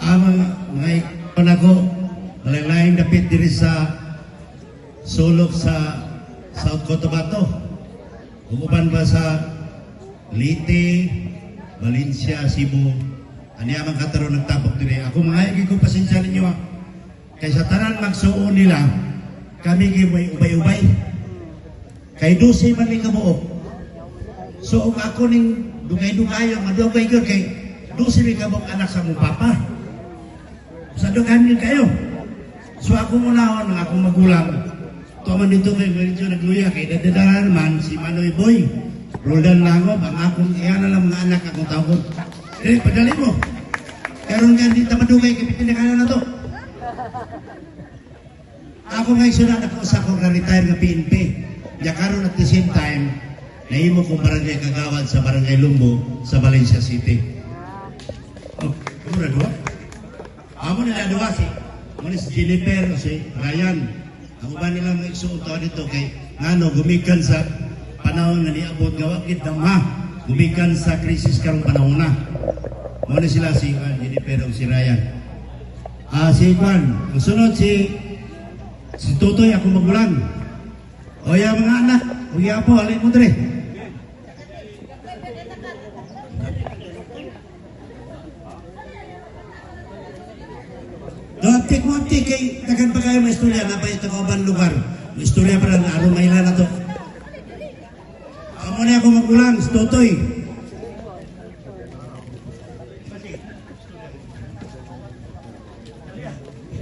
Mga ikon ako, malayong dapit diri sa sulok sa South Cotabato. Umuban ba sa Leyte, Valencia, Cebu. Ani amang kataro nagtapok diri. Ako mga igi ko pasensya ninyo ha. Kaysa tanan magsuon nila, kami gimoy ubay-ubay. Kay dusay man ni kabuok. So kung ako ning dugay-dugay ang madugay ko kay dusay ni kabuok anak sa mong papa. Sa dugan din kayo. So ako muna ng akong magulang. Tuman dito kay medyo nagluya kay dadadaran man si Manoy Boy. Roldan Langob, ang akong iyan na lang mga anak akong tawag. Eh, padali mo. Karoon nga di tamadugay kay pitinakanan na to. Ako ngayon sunod ako sa akong retire nga PNP. Ya karon at the same time, nahimo kong barangay kagawad sa Barangay Lumbo sa Valencia City. Oh, kumura doon? Amo nila doon si Jennifer, si Ryan. Ang ba nilang nagsuot dito kay ngano gumikan sa panahon na niabot nga wakit ng gumikan sa krisis karong panahon na. Muna sila si Jennifer o si Ryan. Si Juan, ang sunod si Tutoy ako magulang. O ya mga anak, o ya po, alay mo dre. Doaptik-waptik kay tagan pa kayo may istorya na pa ito kaubang lugar. May istorya pa lang araw may ilan na to. Amo na ako magulang, si Tutoy.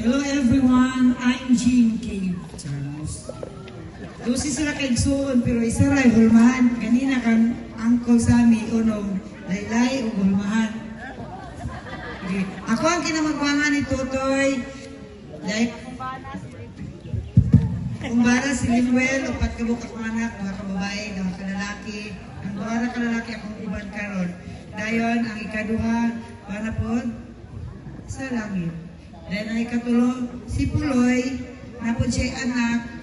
Hello everyone, I'm Jean K. Charles. Dosi sila kay Igsuon pero isa ray hulmahan. Kanina kan uncle sa amin unong laylay o hulmahan. Okay. Ako ang kinamagwangan ni Tutoy. Like, kumbara si Limuel, upat ka bukak manak, mga kababae, mga kalalaki. Ang buwara kalalaki akong uban karon. Dayon, ang ikaduha, para po, sa langit. Then ang ikatulo, si Puloy, na po siya anak,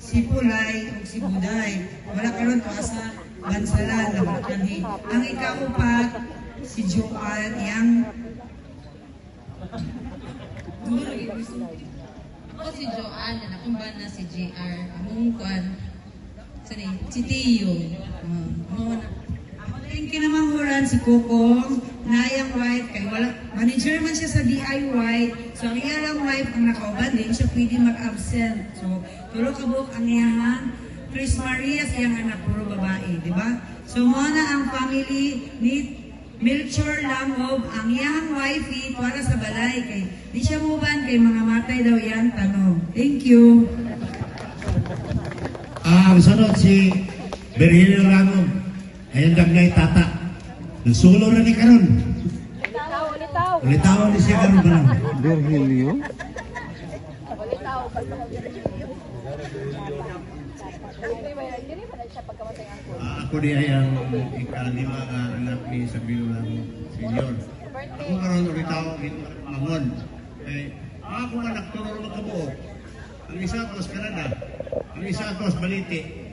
si Pulay, o si Buday. Wala karon to asa bansalan, nabakanhi. Ang ikaupat, si Joan, yang Ako si Joanne, anak kong ba na si JR, among kwan, si Tio. Thank you naman huran si Kokong, nayang wife, kay wala, manager man siya sa DIY, so ang iya lang wife ang nakauban din, siya pwede mag-absent. So, tulo kabuk ang iyang Chris Maria, siyang anak, puro babae, di ba? So, muna ang family ni Melchor Langob, ang iyang wifey, para sa balay, kay di siya muban, kay mga matay daw yan, tanong. Thank you. Ang sunod si Virgilio Langob. Ayun dagnay tata. Nagsulo na ni karon. Ulitaw ni siya karon ba lang? Virgilio? Ako di ay ang ikalima nga anak ni Sabilo Langob, senior. Ako karon ulitaw mangon. Ako nga nagturo magkabuo. Ang isa ko sa Canada, ang isa ko sa Balite.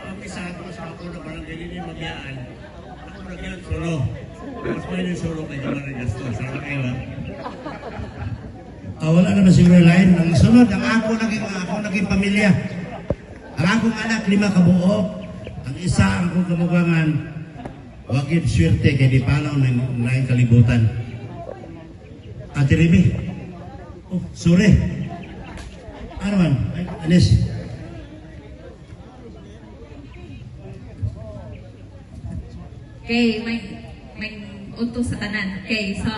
Ang isa ko sa ako na barangay ni Mabiyaan. Ako nagyan solo. Mas pwede solo kay Kamara Gasto. Sama kayo ha. Wala naman siguro lain. Ang sunod, ang ako naging pamilya. Ang akong anak, 5 kabuo. Ang isa, ang akong kamugangan, wakit swerte kay di panaw ng laing kalibutan. Ate Remy. Oh, sorry. Ano man? Anis. Okay, may utos sa tanan. Okay, so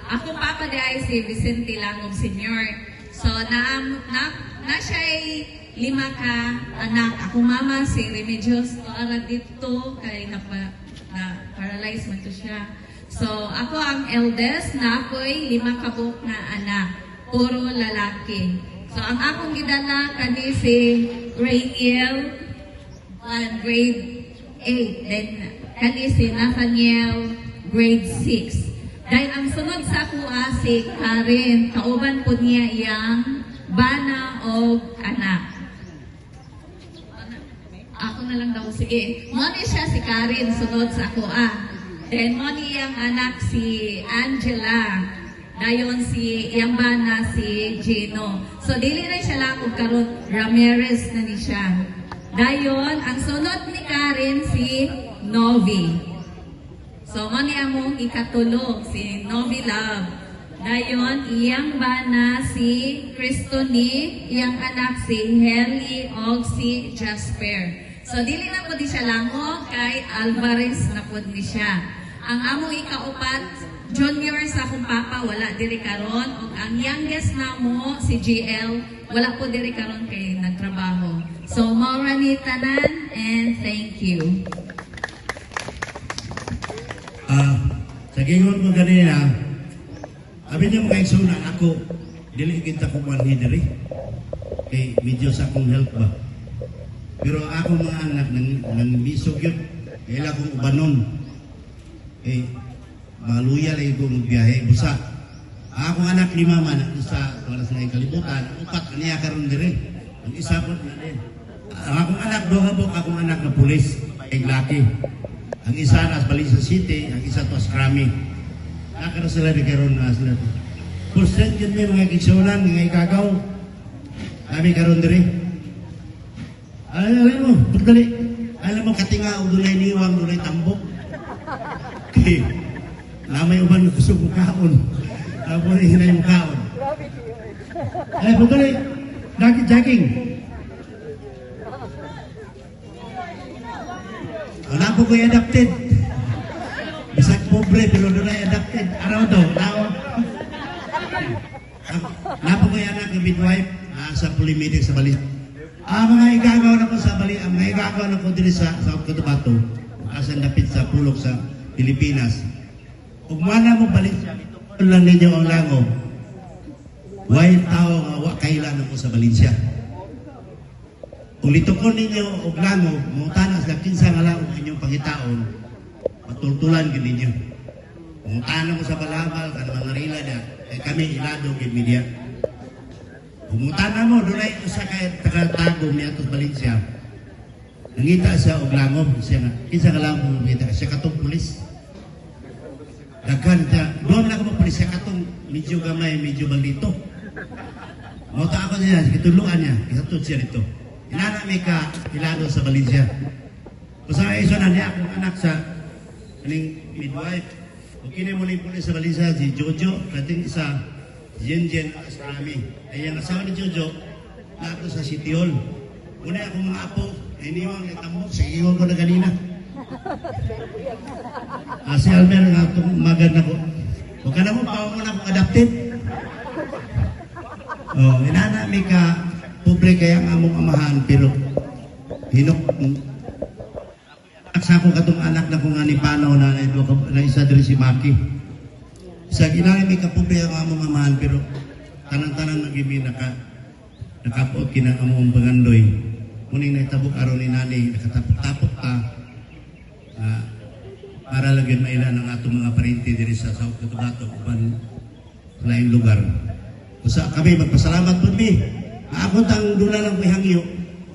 ako papa di ay si Vicente Langog Sr. So na siya ay 5 ka anak. Ako mama si Remedios Tuara dito kay na paralyzed man to siya. So ako ang eldest na ako'y 5 kabuk na anak. Puro lalaki. So ang akong gidala kani si Rainiel grade 8. Then kani si Nathaniel grade 6. Dahil ang sunod sa ako si Karen, kauban po niya iyang bana o anak. Ako na lang daw, sige. Moni siya si Karen, sunod sa ako Then moni iyang anak si Angela. Dayon si iyang bana si Gino. So dili na siya lang kung karon Ramirez na ni siya. Dayon, ang sunod ni Karen si Novi. So, mani among ikatulo, si Novi Love. Dayon, iyang bana si Cristoni, iyang anak si Heli o si Jasper. So, dili na po di siya lango, kay Alvarez na po ni siya. Ang among ikaupat, junior sa akong papa, wala diri karon. O ang youngest na mo, si GL, wala po diri karon kay nagtrabaho. So, maura ni tanan, and thank you. Sa gingon ko kanina, abi niya mga igsunan ako, dili kita ko manhi diri. Kay medyo sa akong health ba. Pero ako mga anak nang bisog yun, kailan kong ubanon. Maluya lang ko magbiyahe, busa. Akong anak 5 man, isa wala sa kalibutan, 4 niya karon diri. Ang isa po na din. Akong anak 2 kabuk, akong anak na pulis, ay laki. Ang isa na sa Balisa City, ang isa to sa Krami. Nakara sila di karon na sila. Percent yun may mga kiksunan, mga ikagaw. Kami karon diri. Alam mo, pagdali. Alam mo, katinga, dunay niwang, dunay tambok. Okay. Namay uban gusto mo kaon. Tapos hinay mo kaon. Ay, pagdali. Jogging. Wala po ko'y adapted. Bisag pobre, pero doon ay adapted. Araw daw, lawa. Wala po ko'y anak ng midwife sa pulimedic sa Bali. Mga igagaw na ko sa Bali, mga igagaw na ko dito sa South Cotabato, asan dapit sa pulok sa Pilipinas. Kung mana mo Bali, ito lang ninyo ang lango. Why tao nga wakailan ako sa Valencia. Kung litukon ninyo og lango, mungtanas na kinsa nga lang inyong pangitaon, matultulan gid ninyo. Mungtanan mo sa Balabal, kan mga rila na, kami ilado gid media. Mungtanan mo, doon ay usa kay taga-tagom niya sa Valencia. Nangita siya og lango, siya nga, kinsa nga lang mungita, siya katong pulis. Daghan siya, doon na ako pulis, siya katong medyo gamay, medyo balito. Mauta ako niya, kituluan niya, isatod siya dito. Inana may ka ilado sa Valencia. Kung sa iso na niya akong anak sa aning midwife. O kini mo lang pulis sa Valencia si Jojo, kating isa Jen Asrami. Ay ang asawa ni Jojo na ako sa City Hall. Una akong mga apo, ay niwang natambok, sigiwan ko na kanina. Si Almer nga itong magad na ko. Huwag ka na mo, pawa mo na akong adapted. Inana may ka pobre kaya ang among amahan, pero hinok sa ako katong anak na kong anipanaw na isa diri si Maki. Sa ginali may kapobre ang among amahan, pero tanang-tanang nag-ibi nakapot kinang among pangandoy. Muning naitabok araw ni nanay, nakatapot-tapot ta para lagyan mailan ang atong mga parente diri sa South Cotabato uban sa laing lugar. Usa kami magpasalamat po mi. Ako tang dula lang pihangyo,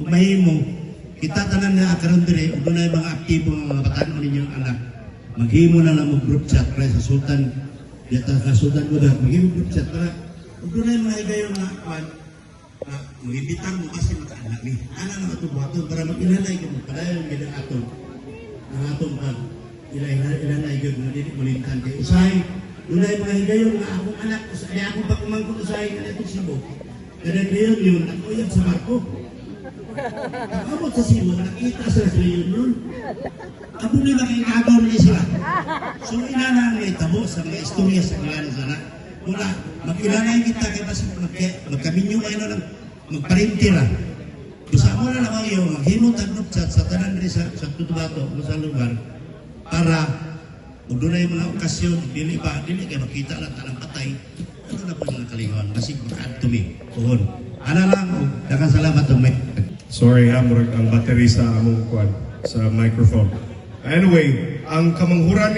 kung mahimo, kita tanan na akaroon dire, kung doon ay mga aktibo mga batanon ninyong anak, maghimo na lang mag group chat para sa Sultan, yata sa Sultan ko dahil, maghimo group chat para, kung doon ay mga igayon na mag-imbitan mo kasi maka-anak ni, anak na matubuhaton para mag-ilalay ka mo, padayon yung bilang aton, ang atong pag, ilalay yun, malintan kayo. Usahay, doon ay mga igayon na akong anak, ay akong pagkumangkot usahay na itong sibo. Kada ngayon yun, ako yan sa barko. Abot sa Simon, nakita sa reunion. Abo ni makikagaw niya sila. So inanaan niya itabo sa mga istorya sa kalanan sana. Mula, mag-ilanay kita kaya basta magkaminyo kayo ng magparintira. Gusto mo na naman yung maghimot at sa tanan rin sa tutubato o sa lugar para kung doon na yung mga okasyon, dili kayo makita lang tanang patay. Ano na po yung kalingawan? Kasi makatumi. Puhon. Ano lang, nakasalamat ang may. Sorry ha, murag ang battery sa among kwan, sa microphone. Anyway, ang kamanghuran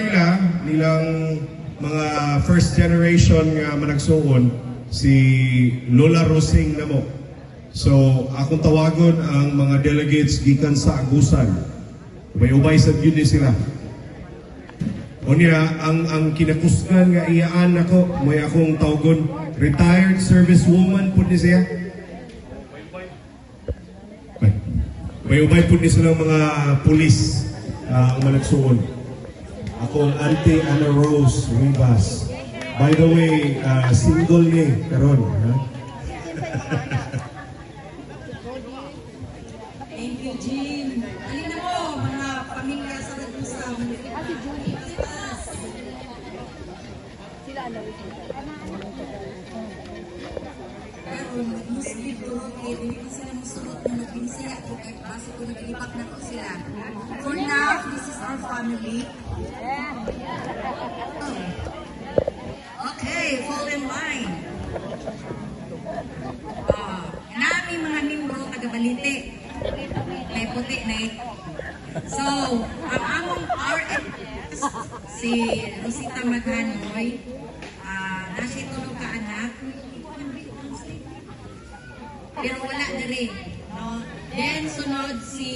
nilang mga first generation nga managsuon, si Lola Rosing namo. So, akong tawagon ang mga delegates gikan sa Agusan. Ubay-ubay sa yun sila. O niya, ang kinakusgan nga iyaan ako, may akong tawagon, retired servicewoman po ni siya. Ubay-ubay po ni silang mga pulis ang managsuon. Ako, Auntie Ana Rose Rivas. By the way, single niya karon, ha? Thank you, Jean. Alin na mo, mga pamilya sa Nagusang. Pero Muslim turok eh, hindi ko sila musulot na nagbinisaya ko kahit base ko nag-ipak na ko sila. For now, this is our family. Okay, fall in line. Nami mga membro taga-balite. May puti na eh. So, ang among RFS, si Rosita Maghanoy, nasa tulong ka anak, pero wala na rin. No? Then, sunod si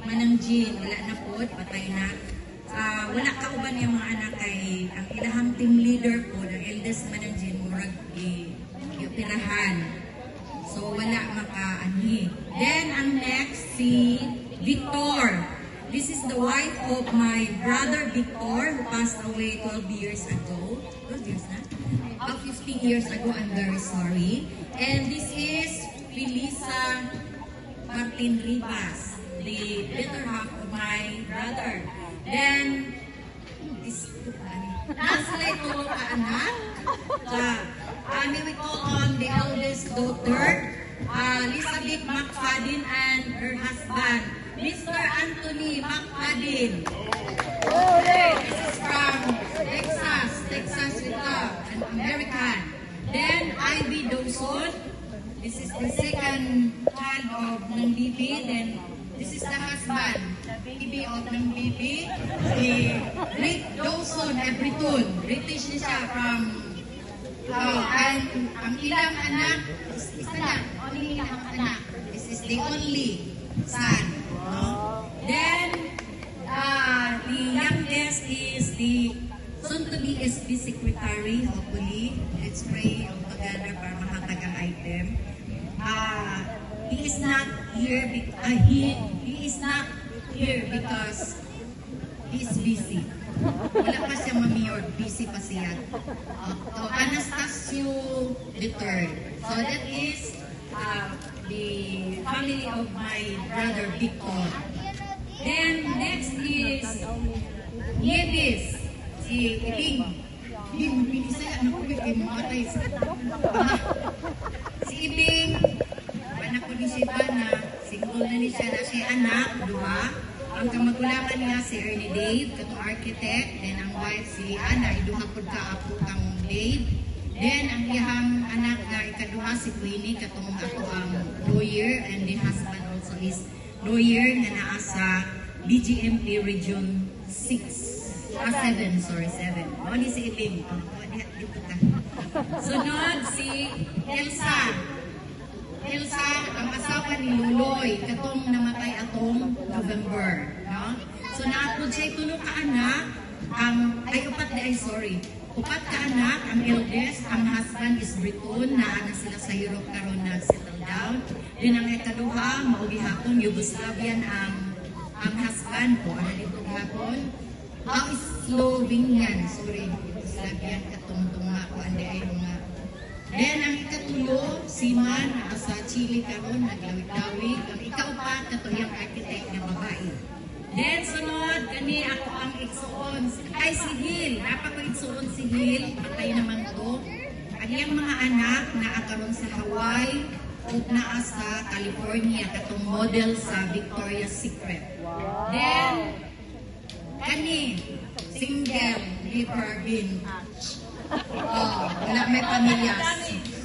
Manang Jean, wala na po, patay na. Wala ka uban yung mga anak kay ang ilahang team leader po, ang eldest Manang Jean, murag i-operahan. So, wala makaanhi. Then, ang next, si Victor. This is the wife of my brother Victor, who passed away 12 years ago. 12 years na? About 15 years ago, I'm very sorry. And this is Felisa Martin Rivas, the better half of my brother. Then, nasalay ko ka anak. We call on the eldest daughter, Elizabeth McFadden and her husband, Mr. Anthony McFadden. This is from Texas with an American. Then, Ivy Dawson. This is the second child of Nang Bibi. Then, this is the husband, Bibi of Nang Bibi. Si Rick Dawson, Everton. British siya from and ang ilang anak, isa lang, only ilang anak. This is the only son. Then, the youngest is the soon-to-be SB secretary, hopefully. Let's pray together para mahatag ang item. He is not here, he is not here because he is busy. Wala pa siya mamiyor, busy pa siya. So, Anastasio III. So that is the family of my brother Victor. Then next is Nieves, si Ibing. Ibing, binisaya na po kay mamatay sa si Ibing, anak ko ni si Bana, single na ni siya na siya anak, duha. Ang kamagulangan niya si Ernie Dave, katong architect. Then ang wife si Ana, iduha po ka-apo kang Dave. Then ang iyang anak na ikaduha si Queenie, katong ako ang lawyer. And the husband also is lawyer na naa sa DGMP Region 6. 7. Wali si Ibing. Dito ka. Sunod si Elsa. Elsa, ang asawa ni Luloy, katong namatay atong November, no? So naapod siya tulo ka anak, upat ka anak, ang eldest, ang husband is Briton, na sila sa Europe karon na settle down. Then ang ikaduha, maugi hapon, Yugoslavian ang husband ko, dito hapon. Slovenian, Yugoslavian katong tunga ko, andi ay mga. Then ang ikatulo, Siman, sa Chile karon naglawig-lawig. Ang ikaw pa, katuyang architect na babae. Then, sunod, kani ako ang igsuon. Ay, si Hil. Dapat ko igsuon si Hil. Patay naman to. Kaniyang mga anak na akaroon sa Hawaii o naa sa California. Katong model sa Victoria's Secret. Then, kani, single, liver bin. Wala may pamilya.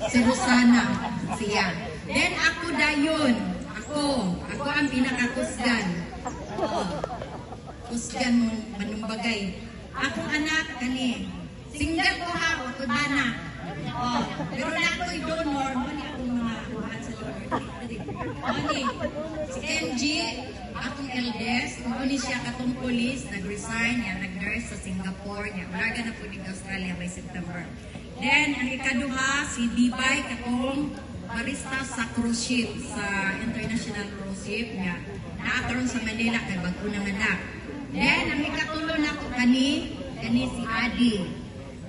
Si Rosana, siya. Then, ako dayon. Ako ang pinakakusgan. Kusgan mo manumbagay. Akong anak kani. Single ko ha, o kubana. Pero nato'y donor, mani akong mga kuhan sa donor. Mani, si MG, akong eldest, mani siya katong police, nag-resign, niya, nag-nurse sa Singapore, niya. Maraga na po ni Australia by September. Then, ang ikaduha, si Dibay, katong barista sa cruise ship, sa international cruise ship niya. Naakaroon sa Manila, kay bago ng anak. Then, ang ikatulo na ko kani si Adi.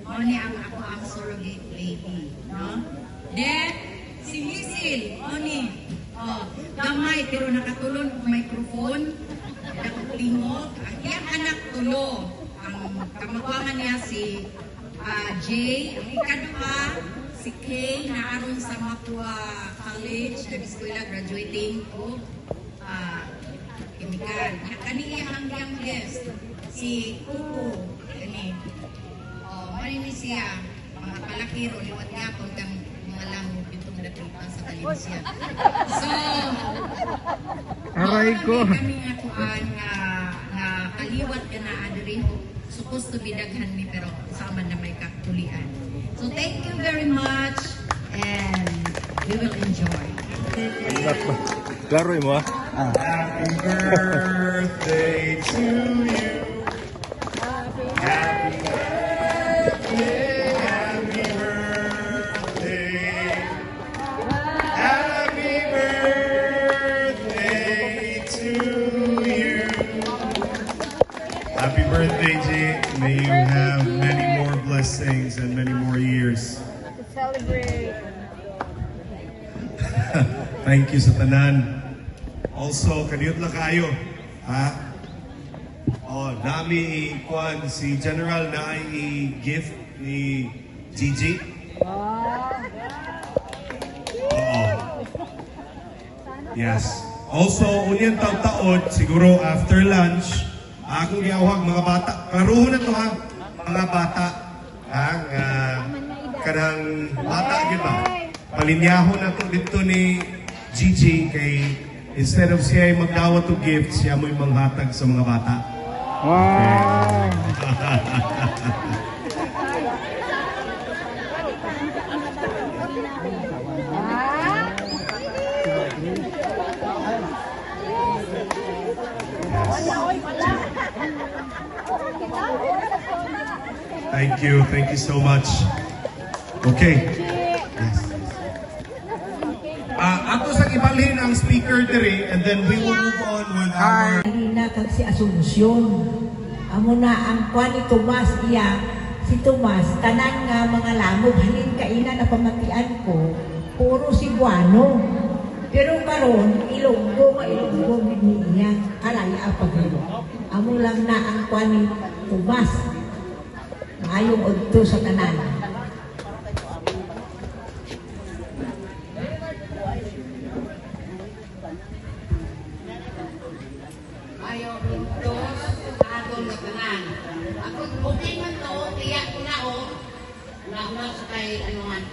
O ni ako ang surrogate lady. No? Then, si Hisil, o ni, gamay, pero nakatulon ang microphone, nakapulingog. Ang iyang anak tulo, ang kamagwangan niya si Jay. Ang ikaduha, si Kay, naaroon sa Mapua College, nag-eskwela, graduating ko. Chemical. Kani ang youngest, si Kuko. Kani. Marini siya, mga palakiro, liwat nga po kang malam bitong natripan sa telebisyon. So, Aray ko. Kami nga kuan nga kaliwat ka na adiri, supposed to be daghan mi pero sama na may kakulian. So, thank you very much and we will enjoy. Klaro mo Happy birthday to you. Happy birthday. Happy birthday. Happy birthday to you. Happy birthday, G. May you have many more blessings and many more years. Celebrate. Thank you sa tanan. Also, kaniyot lang kayo. Ha? Nami kuan si General na i-gift ni Gigi. Yes. Also, unyan taon-taon, siguro after lunch, akong giawag mga bata. Karuho na to ha, mga bata. Ha? Kanang bata, yun ba? Palinyaho na to dito ni Gigi kay instead of siya ay magdawat to gift, siya mo'y manghatag sa mga bata. Wow! Thank you so much. Okay. Yes. Ato sa ibalhin ang speaker diri and then we will move on with our... Halina kag si Asunsyon. Amo na ang kwan ni Tomas iya. Si Tomas, tanan nga mga lamog, halin kainan na pamatian ko, puro Cebuano. Pero karon Ilonggo ni iya, kalaya ang paghilo. Amo lang na ang kwan ni Tomas. Maayong udto sa tanan.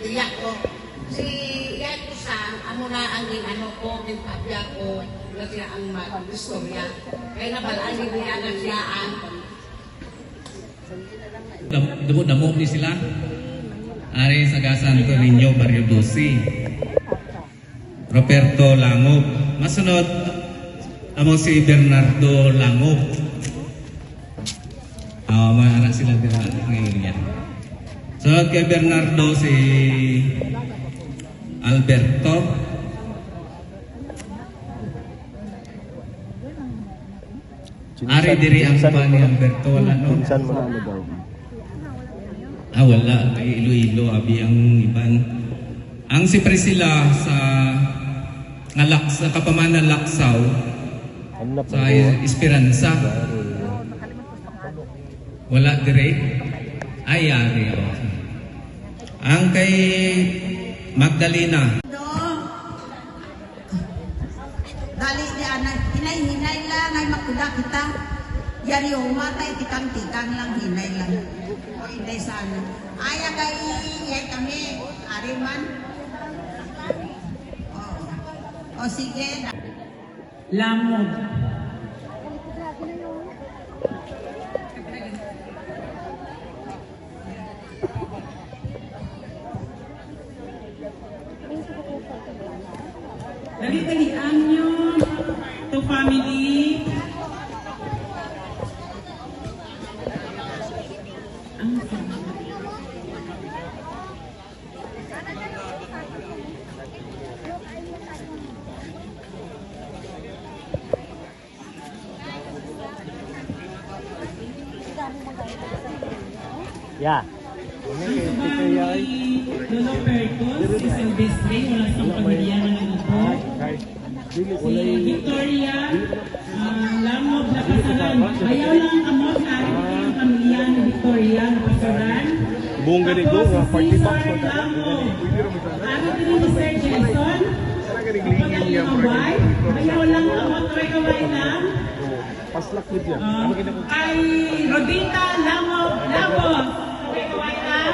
Iyak ko. Si iyak ko sa amo na ang ko, yung papya ko, na siya ang mag-istorya. Kaya nabalaan niya na siya ang Damo ni sila. Ari sa Santo Niño, Barrio 12. Roberto Langob. Masunod, amo si Bernardo Langob. Mga anak sila dira ngayon yan. So kay Bernardo si Alberto. Ari diri ang pa ni Alberto wala no. Pinsan mo na daw. Wala kay Iloilo abi ang iban. Ang si Priscilla sa Kapamana Laksaw sa Esperanza. Wala dire? Ay, yari. Ang kay Magdalena. Dali di anak, hinay-hinay lang ay makuda kita. Yan yung matay, tikang-tikang lang, hinay lang. O hinay sana. Aya kay kami, Ariman. O sige. Lamog. Dali-dalian nyo to family. Yeah. Lolo Pertos, isang district, wala sa pamilya na nagubot. Si Victoria, Lamog na pasaran. Ayaw lang kamot na ang pamilya ni Victoria na pasaran. Buong ganito, party box ko na. Ano din ni Sir Jason? Ayaw lang kamot, kaway lang. Paslak ko dyan. Kay Rodita Lamog, kaway lang.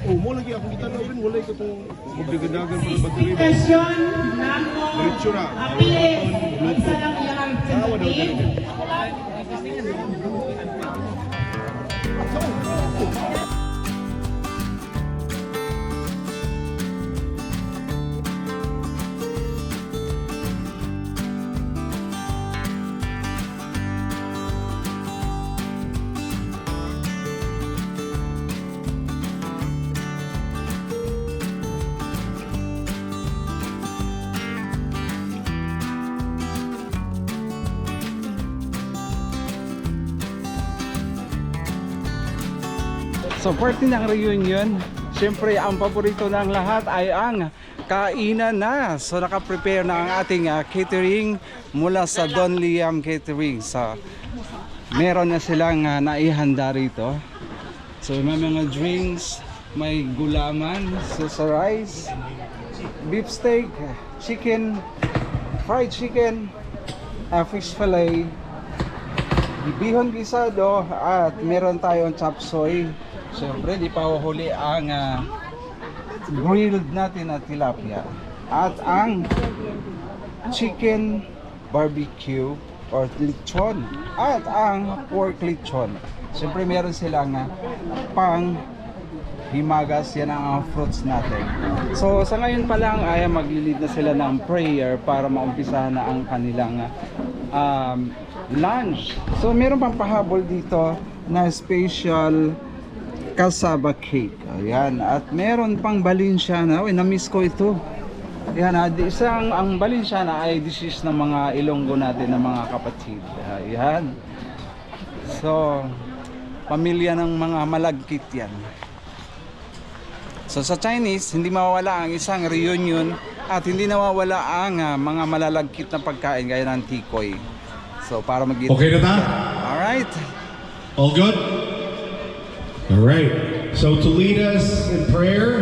Oh, mo lagi ako kita na rin, wala ito itong magdagadagan para battery. Station, Lamog, Diretso na. Apile, isa lang yung representative. So party ng reunion, siyempre ang paborito ng lahat ay ang kainan na. So naka-prepare na ang ating catering mula sa Don Liam Catering. So meron na silang naihanda rito. So may mga drinks, may gulaman, so sa rice, beef steak, chicken, fried chicken, fish fillet, bihon gisado, at meron tayong chop suey. Siyempre, di pa huli ang grilled natin na tilapia. At ang chicken barbecue or lechon. At ang pork lechon. Siyempre, meron silang pang himagas. Yan ang fruits natin. So, sa ngayon pa lang ay maglilid na sila ng prayer para maumpisahan na ang kanilang lunch. So, meron pang pahabol dito na special cassava cake. Ayan. At meron pang Balenciana. Uy, na-miss ko ito. Ayan. Ang Balenciana ay disease ng mga Ilonggo natin, ng mga kapatid. Ayan. So, pamilya ng mga malagkit yan. So, sa Chinese, hindi mawawala ang isang reunion at hindi nawawala ang mga malalagkit na pagkain gaya ng tikoy. So, para mag-eat. Okay na ta? Alright. All good? All right. So to lead us in prayer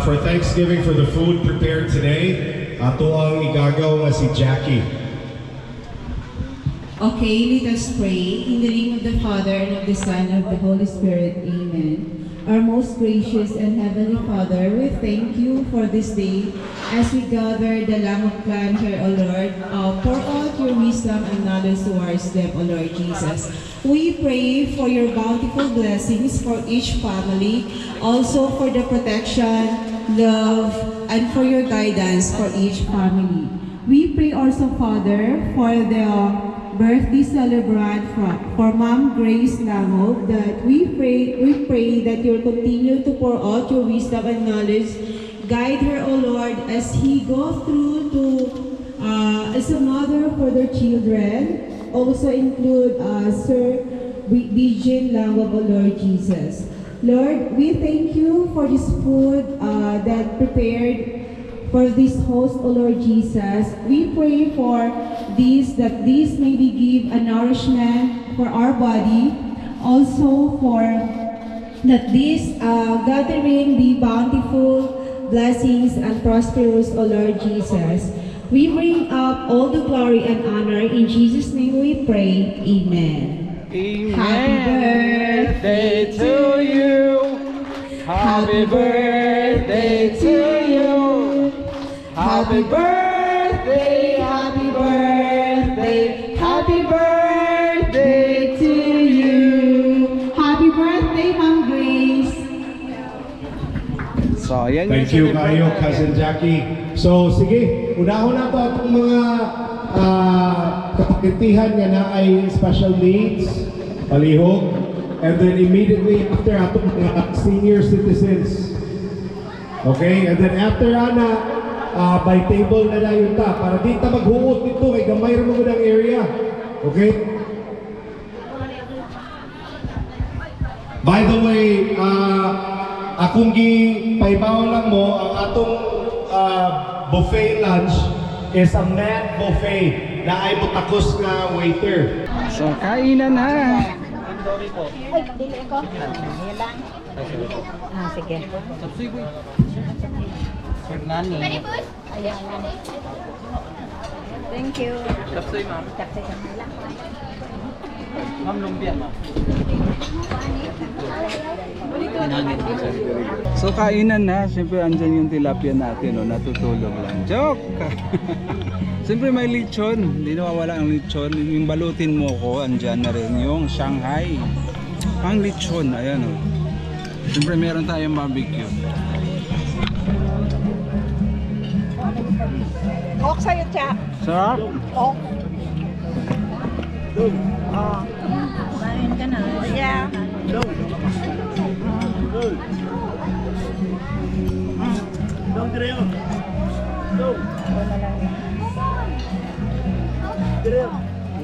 for Thanksgiving for the food prepared today, ato ang igagaw nga si Jackie. Okay, let us pray. In the name of the Father, and of the Son, and of the Holy Spirit. Amen. Our most gracious and heavenly Father, we thank you for this day as we gather the Lamb of Clan here, O Lord. Pour out your wisdom and knowledge towards them, O Lord Jesus. We pray for your bountiful blessings for each family, also for the protection, love, and for your guidance for each family. We pray also, Father, for the birthday celebrant for Ma'am Grace Lamog, that we pray that you'll continue to pour out your wisdom and knowledge. Guide her, O Lord, as he goes through to as a mother for their children. Also include Sir Bijin Lamog, O Lord Jesus. Lord, we thank you for this food that prepared for this host, O Lord Jesus. We pray for this, that this may be give a nourishment for our body, also for that this gathering be bountiful, blessings and prosperous, O Lord Jesus. We bring up all the glory and honor. In Jesus' name we pray. Amen. Amen. Happy birthday to you. Happy birthday to you. Happy birthday, happy birthday, happy birthday to you. Happy birthday, Ma'am Grace. So, yan Thank you kayo, Cousin Jackie. So, sige, unahon na to atong mga kapakitihan nga na ay special needs, palihog, and then immediately after atong mga senior citizens. Okay, and then after ana, by table na dayon ta, para di ta maghuot nito, kay gamay ra mo ang area. Okay? By the way, akong gipaibaw lang mo, ang atong buffet lunch is a mad buffet na ay butakos nga waiter. So, kainan na. Ay, dili ko. Ayan lang. Sige. Nani. Ayan lang. Thank you. Tapsoy, ma'am. Tapsoy kami lang. Ma'am, lumpia, ma'am. So, kainan na. Siyempre, andyan yung tilapia natin, no? Natutulog lang. Joke! Siyempre, may lechon. Hindi nawawala ang lechon. Yung balutin mo ko, andyan na rin yung Shanghai. Pang lechon, ayan, o. Siyempre, meron tayong barbecue. Coke sa'yo, Chap. Sarap? Coke. Oh. Kain ka na. Yeah.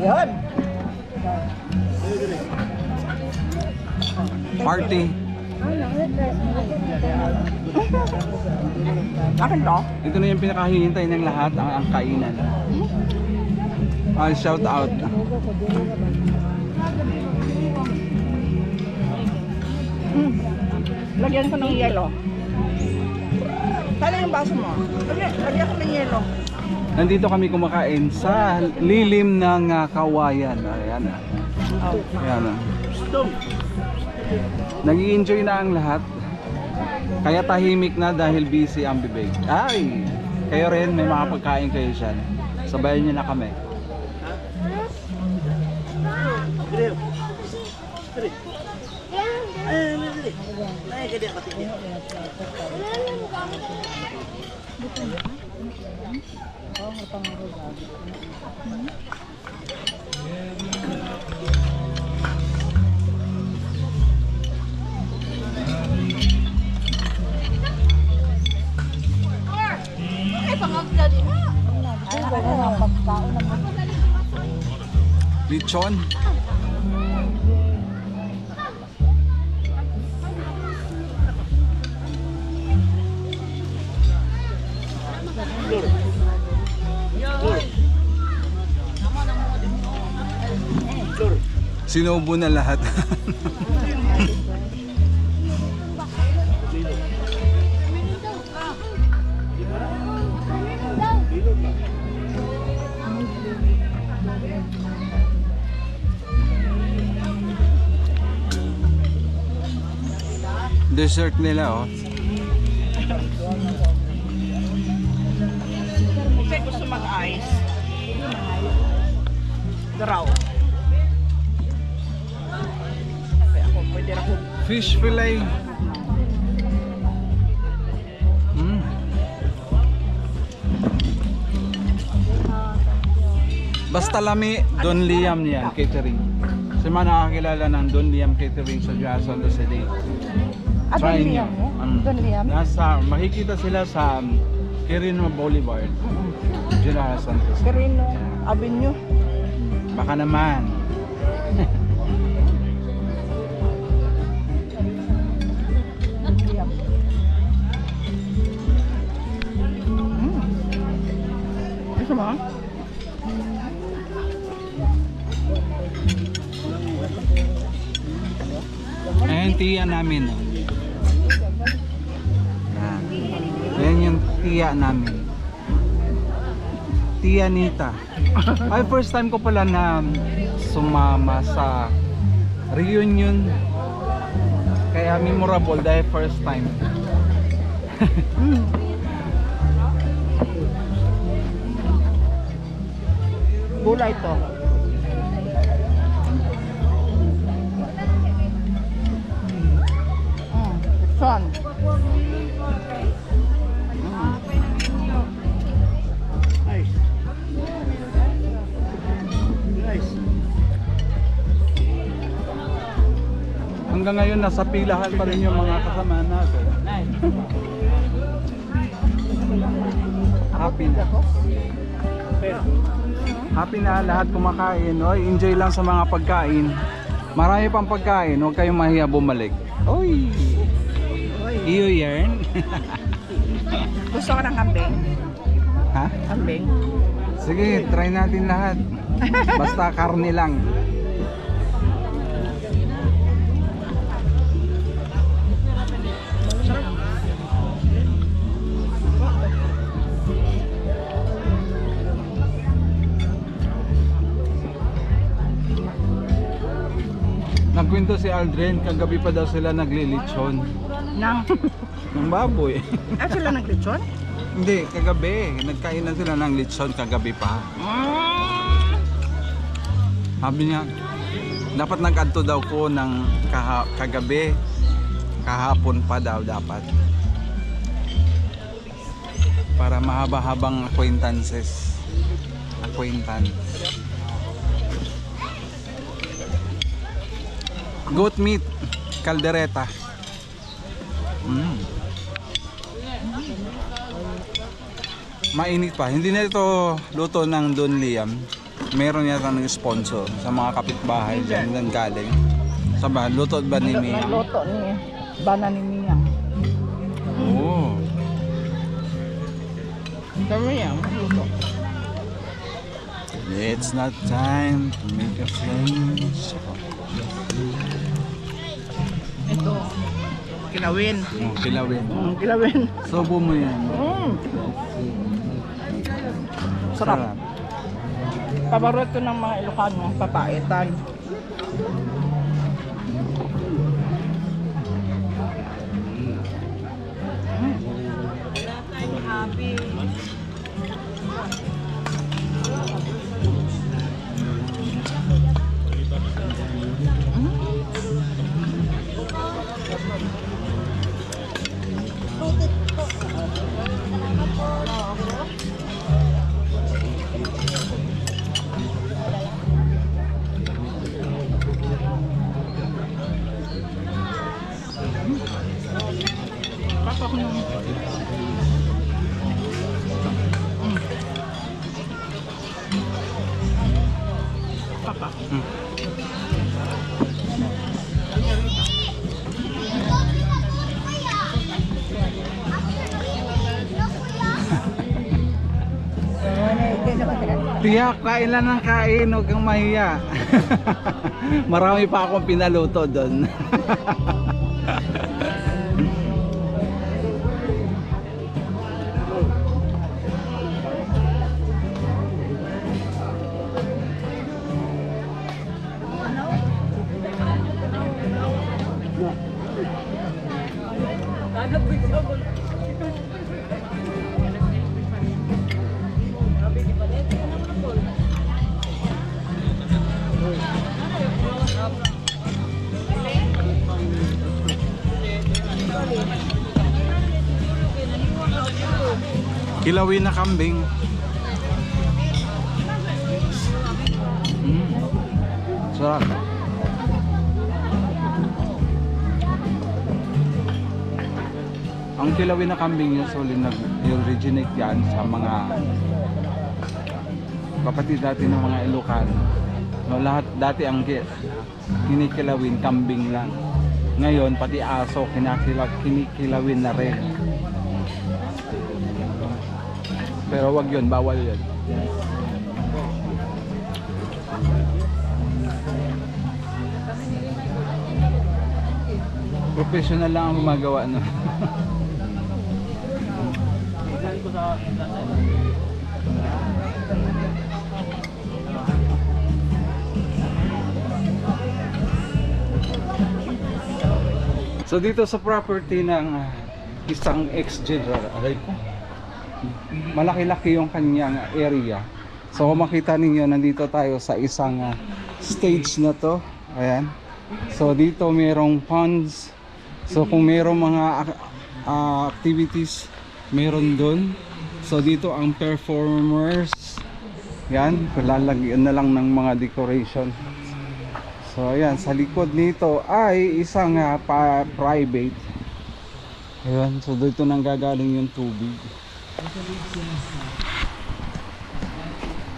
Yun. Party. Akin to? Ito na yung pinakahihintay ng lahat, ang kainan. Shout out. Lagyan ko ng yelo. Saan yung baso mo? Lagyan ko ng yelo. Nandito kami kumakain sa lilim ng kawayan. Ayan. Ayan. Nag-i-enjoy na ang lahat. Kaya tahimik na dahil busy ang bibig. Ay! Kayo rin, may mga pagkain kayo dyan. Sabayan niyo na kami. Lechon. Sinubo na lahat. Dessert nila, oh. Kasi gusto mag-ice. Daraw. Kaya ako, pwede ako. Fish fillet. Basta lami, Don Liam yan, catering. Kasi man nakakilala ng Don Liam Catering sa Jason City. Don Liam, no? Don Liam? Makikita sila sa Quirino Boulevard. General Santos. Quirino Avenue. Baka naman. mo? Ayan, tiya namin. Ayan yung tiya namin. Tia Nita. Ay, first time ko pala na sumama sa reunion. Kaya memorable dahil first time. Gulay to. Son. Nice. Nice. Hanggang ngayon nasa pilahan pa rin yung mga kasama natin. Nice. Happy na. Happy na lahat kumakain. Oy, enjoy lang sa mga pagkain. Marami pang pagkain, huwag kayong mahiya bumalik. Oy! Iyo yan. Gusto ko ng kambing. Ha? Kambing. Sige, try natin lahat. Basta karne lang. Nagkwento si Aldrin, kagabi pa daw sila naglilitsyon. Ng baboy. Sila naglitsyon? Hindi, kagabi. Nagkainan sila ng litsyon kagabi pa. Sabi niya, dapat nag-adto daw ko ng kagabi. Kahapon pa daw dapat. Para mahaba-habang acquaintance. Goat meat, caldereta. Mainit pa. Hindi na ito luto ng Don Liam. Meron yata ng sponsor sa mga kapitbahay dyan nang galing. Saba, luto ba ni Mia? Luto ni Bana ni Mia. Oo. Kami yan, luto. It's not time to make a change. Ito, kilawin. Kilawin. Kilawin. Sobo mo yan. Sarap. Paborito ng mga Ilocano, papaitan. Tiyak, kain lang ng kain, huwag kang mahiya. Marami pa akong pinaluto doon. Kilawin na kambing. Sarap. Ang kilawin na kambing usually nag-originate yan sa mga kapatid dati ng mga Ilocano. No, lahat dati ang kinikilawin kambing lang. Ngayon pati aso kinikilawin na rin. Pero wag yun, bawal yun. Professional lang ang gumagawa, no? So dito sa property ng isang ex-general, aray ko, malaki-laki yung kanyang area. So kung makita ninyo, nandito tayo sa isang stage na to. Ayan. So dito merong ponds. So kung merong mga activities, meron dun. So dito ang performers. Yan, lalagyan na lang ng mga decoration. So ayan, sa likod nito ay isang private. Ayan, so dito nang gagaling yung tubig.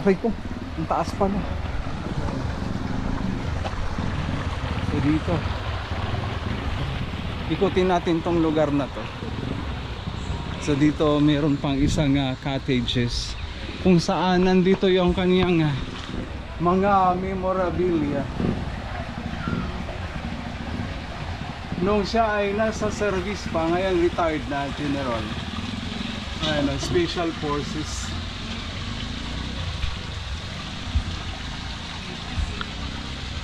Okay ko, ang taas pala. So dito, ikutin natin tong lugar na to. So dito meron pang isang cottages kung saan nandito yung kaniyang mga memorabilia nung siya ay nasa service pa, ngayon retired na general. Ayan, special forces.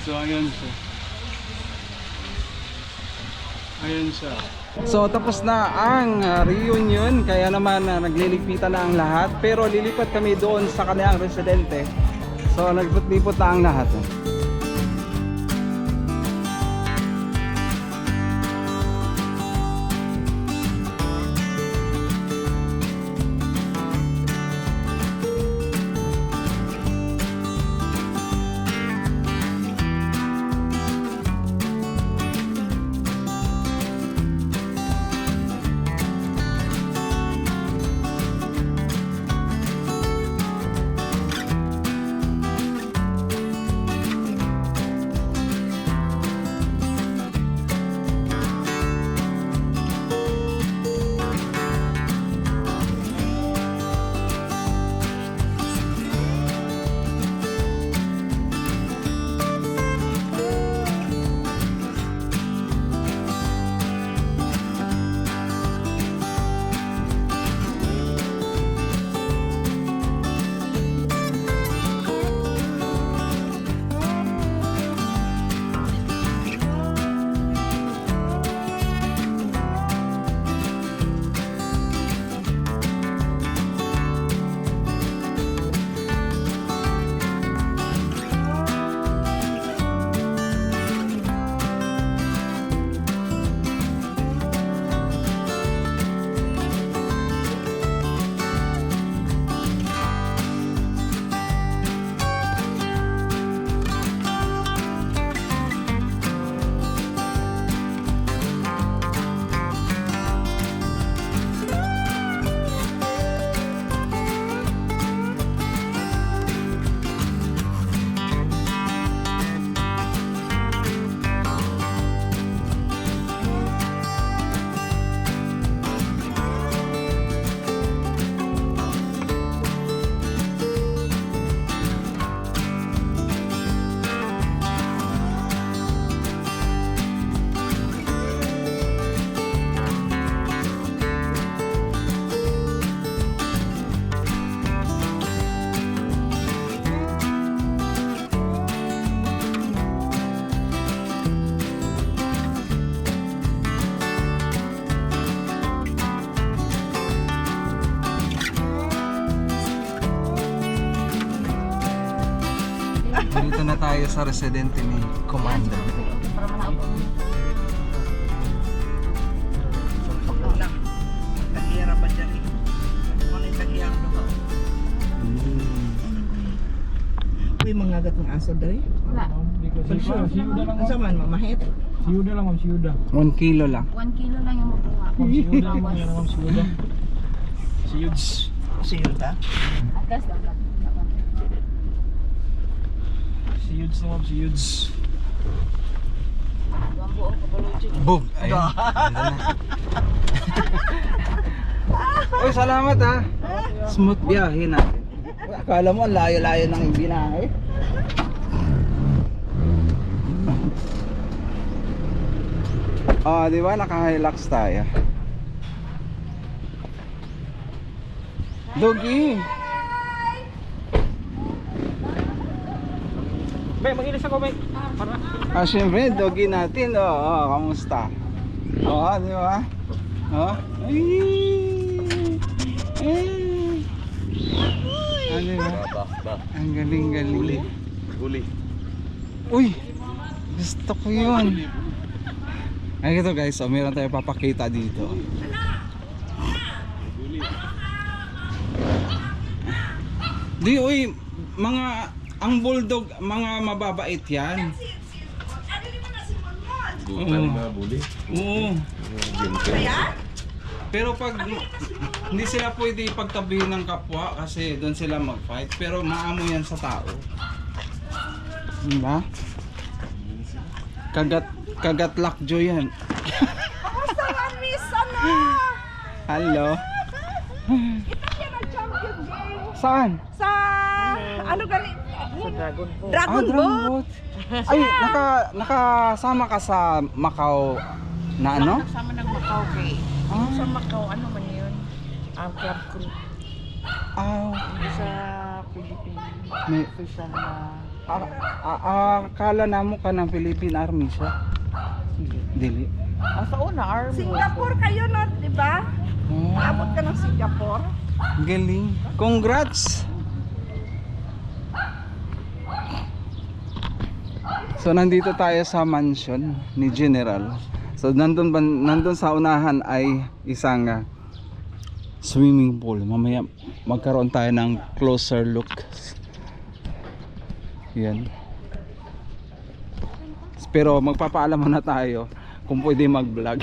So ayan siya. Ayan siya. So tapos na ang reunion, kaya naman naglilipitan na ang lahat, pero lilipat kami doon sa kanilang residente. So naglipot-lipot na ang lahat. Dito na tayo sa residente ni Commander. Taghira pa dyan eh. Ano yung taghiyang doon? Uy, mga gatong aso dali? Wala. Ang saman, mamahit? Siyuda lang, ma'am, siyuda. 1 kilo lang. 1 kilo lang yung makuha. Siyuda, ma'am, siyuda. Siyuds. Siyuda? Atas lang. Siyuds na, ma'am, siyuds. Ang buong kapalogy. Boom! Ayun. Uy, salamat ha. Smooth biyahe natin. Akala mo, ang layo-layo ng binahe. Di ba? Naka-Hilux tayo. Doggy! Bay, magilis ako, bay. Para. Siyempre, doggy natin. Kamusta? Di ba? Ay! Di ba? Ang galing-galing. Uli. Uy! Gusto ko yun. Ay, ito guys, meron tayo papakita dito. Uy, ang bulldog, mga mababait yan. Oo. Pero pag hindi sila pwede pagtabihin ng kapwa kasi doon sila mag-fight. Pero maamo yan sa tao. Diba? Kagat lakjo yan. Kamusta nga, Miss? Hello. Kita siya nag-champion game. Saan? Sa, ano gani? Sa Dragon Boat. Dragon Boat. Ay, nakasama ka sa Macau na ano? Kasama ng Macau kay. Sa Macau, ano man yun? Club crew. Sa Philippines. May Official na. akala namo ka ng Philippine Army siya. Dili. Sa una, Army. Singapore kayo, no? Diba? Naabot ka ng Singapore. Galing. Congrats! So nandito tayo sa mansion ni General. So nandun sa unahan ay isang swimming pool. Mamaya magkaroon tayo ng closer look. Yan. Pero magpapaalam muna tayo kung pwede mag-vlog.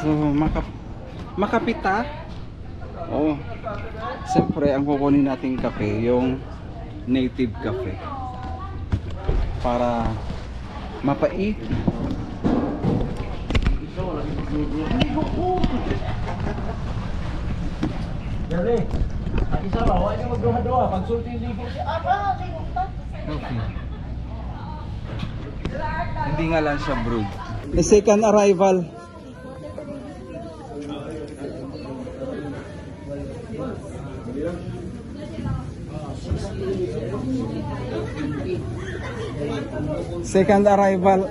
So makapita. Siyempre ang kukunin nating kape, yung native cafe. Para mapait. Dali. Isa ba? Huwag niyo magduha-duha. Pagsulti yung ligo siya. Okay. Hindi nga lang siya brood. The second arrival. Second arrival.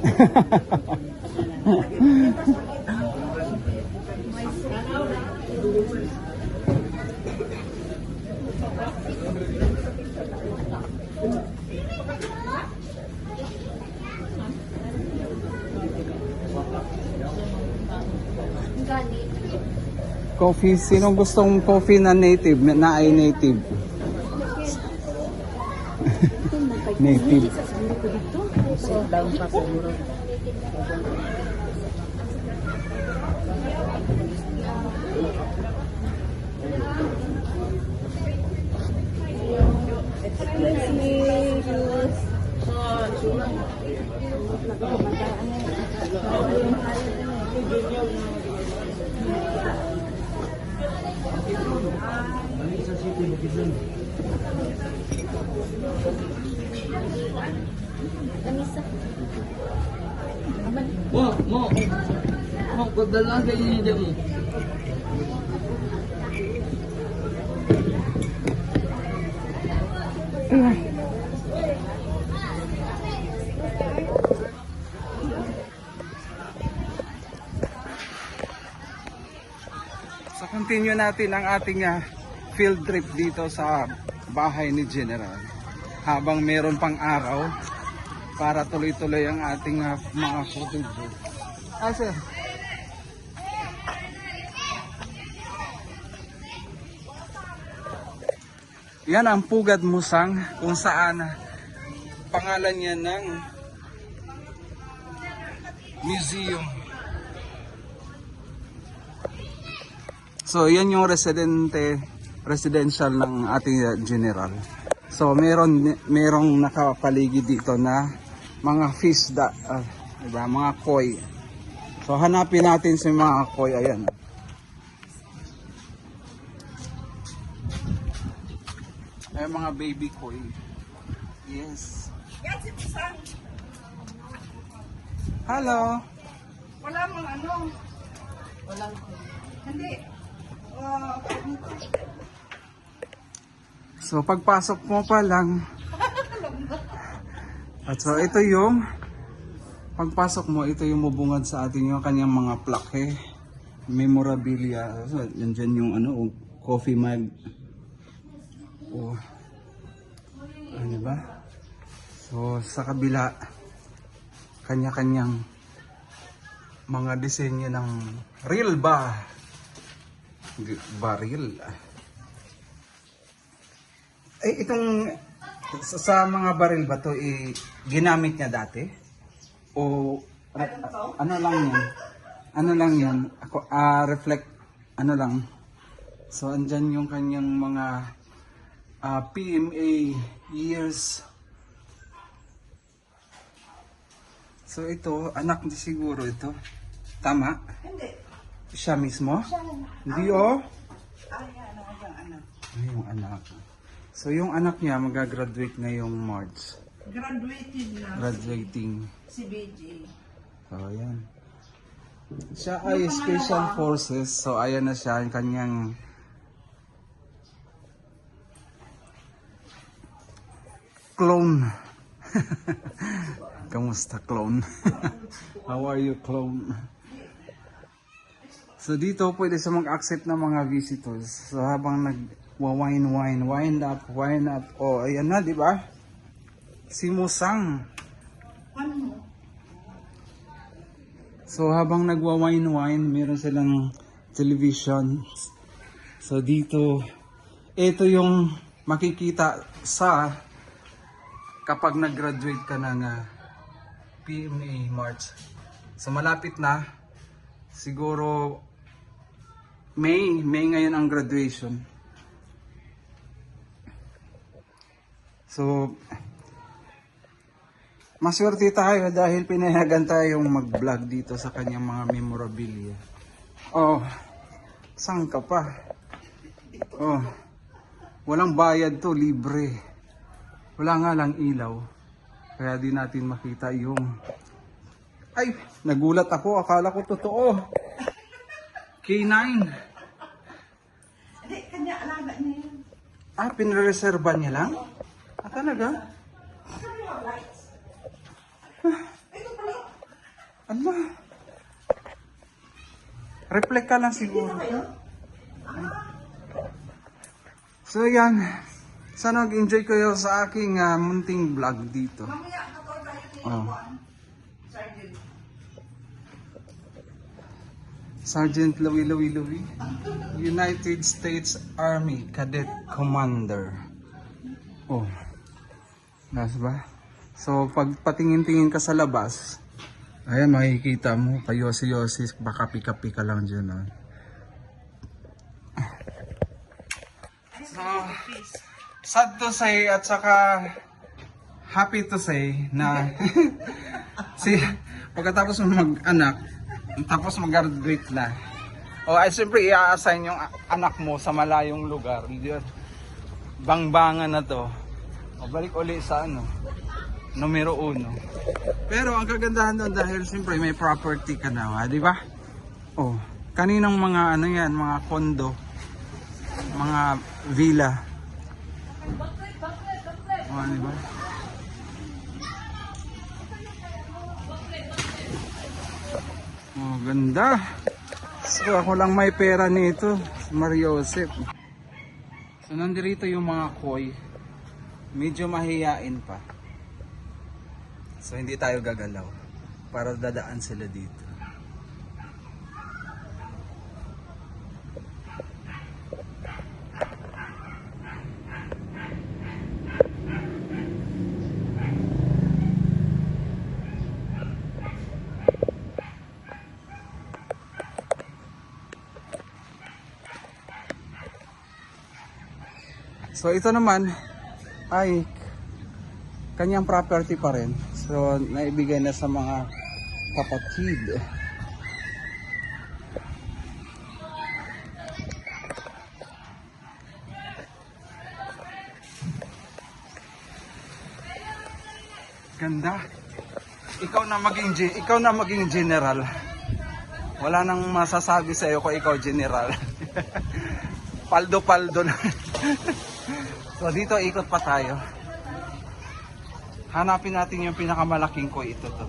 Coffee, sinong gustong coffee na native, na ay native? Native. Down pa po. Mo, pagdalang kayo niya dyan mo. So continue natin ang ating field trip dito sa bahay ni General habang meron pang araw para tuloy-tuloy ang ating mga footage. Sir. Yan ang Pugad Musang kung saan pangalan niya ng museum. So yan yung residential ng ating general. So merong nakapaligid dito na mga fish diba? Mga koi. So hanapin natin si mga koi. Ayan. Ay, mga baby koi. Yes. Yan si Pusang. Hello. Wala mang ano. Walang. Hindi. So pagpasok mo pa lang. At so ito yung pagpasok mo, ito yung mabungad sa atin yung kanyang mga plaque, memorabilia. So, yan yung ano, coffee mug. Oh. Ano ba? So sa kabila, kanya-kanyang mga disenyo ng real ba? Baril. Eh, itong sa mga baril ba to ginamit niya dati? O ano lang yun? Ano lang yun? Ako, reflect, ano lang. So, andyan yung kanyang mga PMA years. So, ito, anak niya siguro ito. Tama? Hindi. Siya mismo? Siya. Hindi, oh. Ano yung anak? Ay, yung anak. So, yung anak niya magagraduate ngayong March. Graduated na. Graduating. Si BJ. So, ayan. Siya ay Special Forces. So, ayan na siya. Yung kanyang clone. Kamusta, clone? How are you, clone? So, dito pwede siya mag-accept ng mga visitors. So, habang wind up. Oh, ayan na, di ba? Si Musang. So, habang nagwa-wine, meron silang television. So, dito, ito yung makikita sa kapag nag-graduate ka ng PMA March. So, malapit na. Siguro, May ngayon ang graduation. So, maswerte tayo dahil pinayagan tayong mag-vlog dito sa kanyang mga memorabilia. Oh, saan ka pa? Oh, walang bayad to, libre. Wala nga lang ilaw. Kaya di natin makita yung... Ay, nagulat ako. Akala ko totoo. K9. Hindi, kanya alaga niya yun. Ah, pinreserva niya lang? Ah, talaga? Ano? Reflect ka lang siguro. So yan, sana nag-enjoy kayo sa aking munting vlog dito. Oh. Sergeant Louie, United States Army Cadet Commander. Oh, nasa ba? So pag patingin-tingin ka sa labas, ayan, makikita mo, kayosi-yosi, baka pika-pika lang dyan. Oh. So, sad to say at saka happy to say na pagkatapos mo mag-anak, tapos mag-graduate na. O ay siyempre i-assign yung anak mo sa malayong lugar. Bangbangan na to. O balik uli sa numero 1. Pero ang kagandahan doon dahil siyempre may property ka na, di ba? Oh, kaninang mga yan, mga condo, mga villa. Oh, di ba? Oh, ganda. So ako lang may pera nito, Mario Joseph. So nandito yung mga koi. Medyo mahihain pa. So hindi tayo gagalaw para dadaan sila dito. So ito naman ay kanyang property pa rin. So naibigay na sa mga kapatid. Ganda. Ikaw na maging general. Wala nang masasabi sa iyo kung ikaw general. Paldo-paldo na. So dito ikot pa tayo. Hanapin natin yung pinakamalaking koi. Ito to.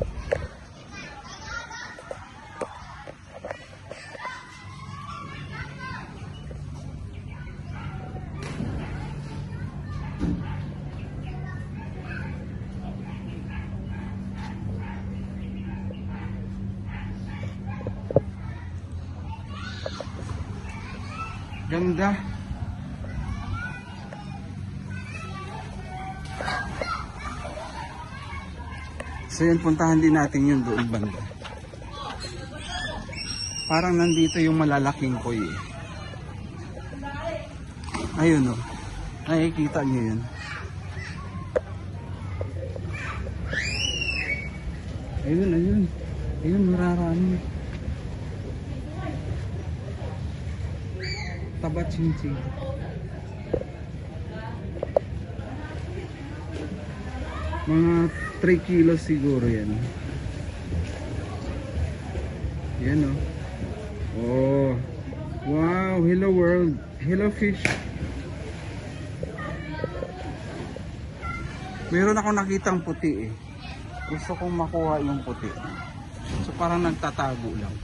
Ganda. So yun, puntahan din natin yun doon banda. Parang nandito yung malalaking koi eh. Ayun o. Nakikita nyo yun. Ayun. Ayun, mararami. Taba ching-ching. Mga 3 kilos siguro yan. Yan o. Oh. Wow, hello world. Hello fish. Meron ako nakitang puti eh. Gusto kong makuha yung puti. So parang nagtatago lang.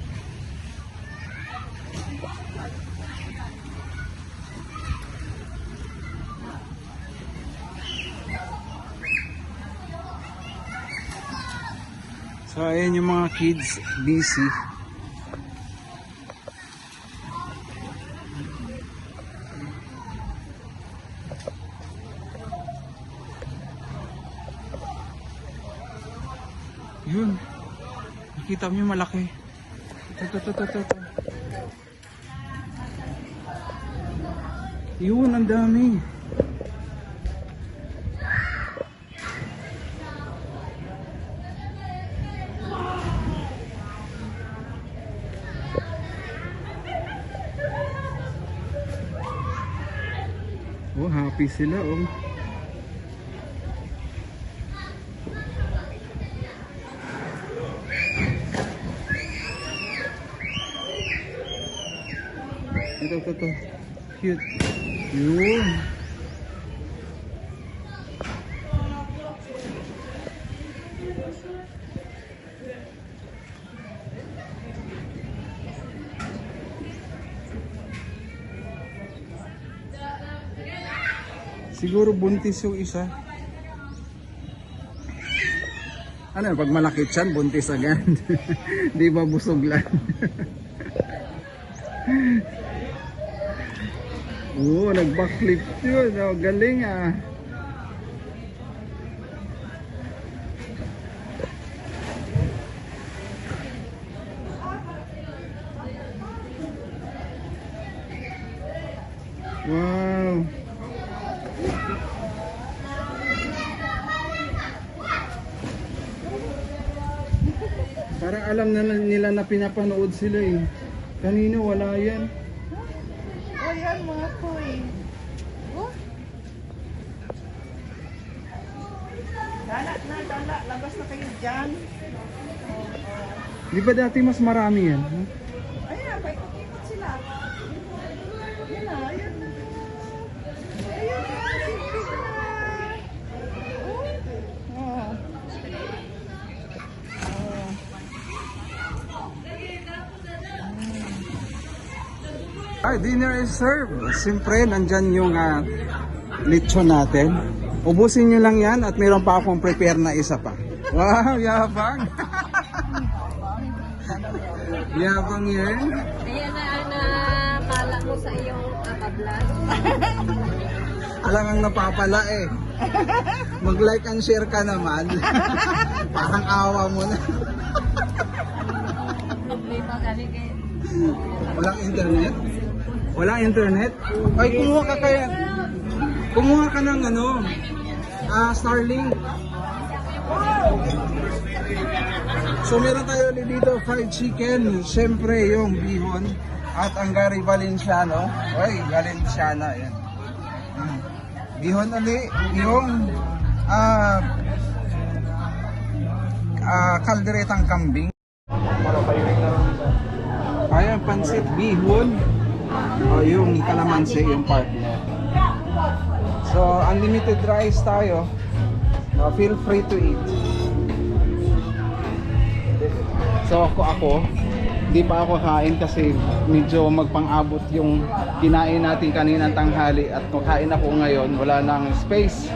So ayan yung mga kids busy. Yun. Nakita mo yung malaki. Ito. Yun, ang dami. Oh, happy sila oh. Ito. Cute. Yun. Siguro buntis yung isa. Ano, pag malaki tiyan, buntis agad. Di ba busog lang? Oo, nag-backflip yun. Oh, galing ah. Wow. Parang alam na nila na pinapanood sila eh. Kanina wala yan. Ayan mga koi. Oh. Dala. Labas na kayo dyan. Di ba dati mas marami yan? Ayan, paikot-ikot sila. Ayan na. Ay, dinner is served. Siyempre, nandyan yung lechon natin. Ubusin nyo lang yan at mayroon pa akong prepare na isa pa. Wow, yabang! Yabang yan. Ayan na kala mo sa iyong kablas. Alam ang napapala eh. Mag-like and share ka naman. Parang awa mo na. Problema kami kayo. Walang internet? Walang internet? Ay, kumuha ka ng Starlink. So meron tayo ulit dito, fried chicken, syempre yung bihon at ang Gary Valenciano. Ay, Valenciana yan. Bihon ulit, yung kalderetang kambing. Ayan, pansit bihon. O yung kalamansi, yung partner. So, unlimited rice tayo. Feel free to eat. So ako, hindi pa ako kain kasi medyo magpang-abot yung kinain natin kaninang tanghali at kain ako ngayon, wala nang space.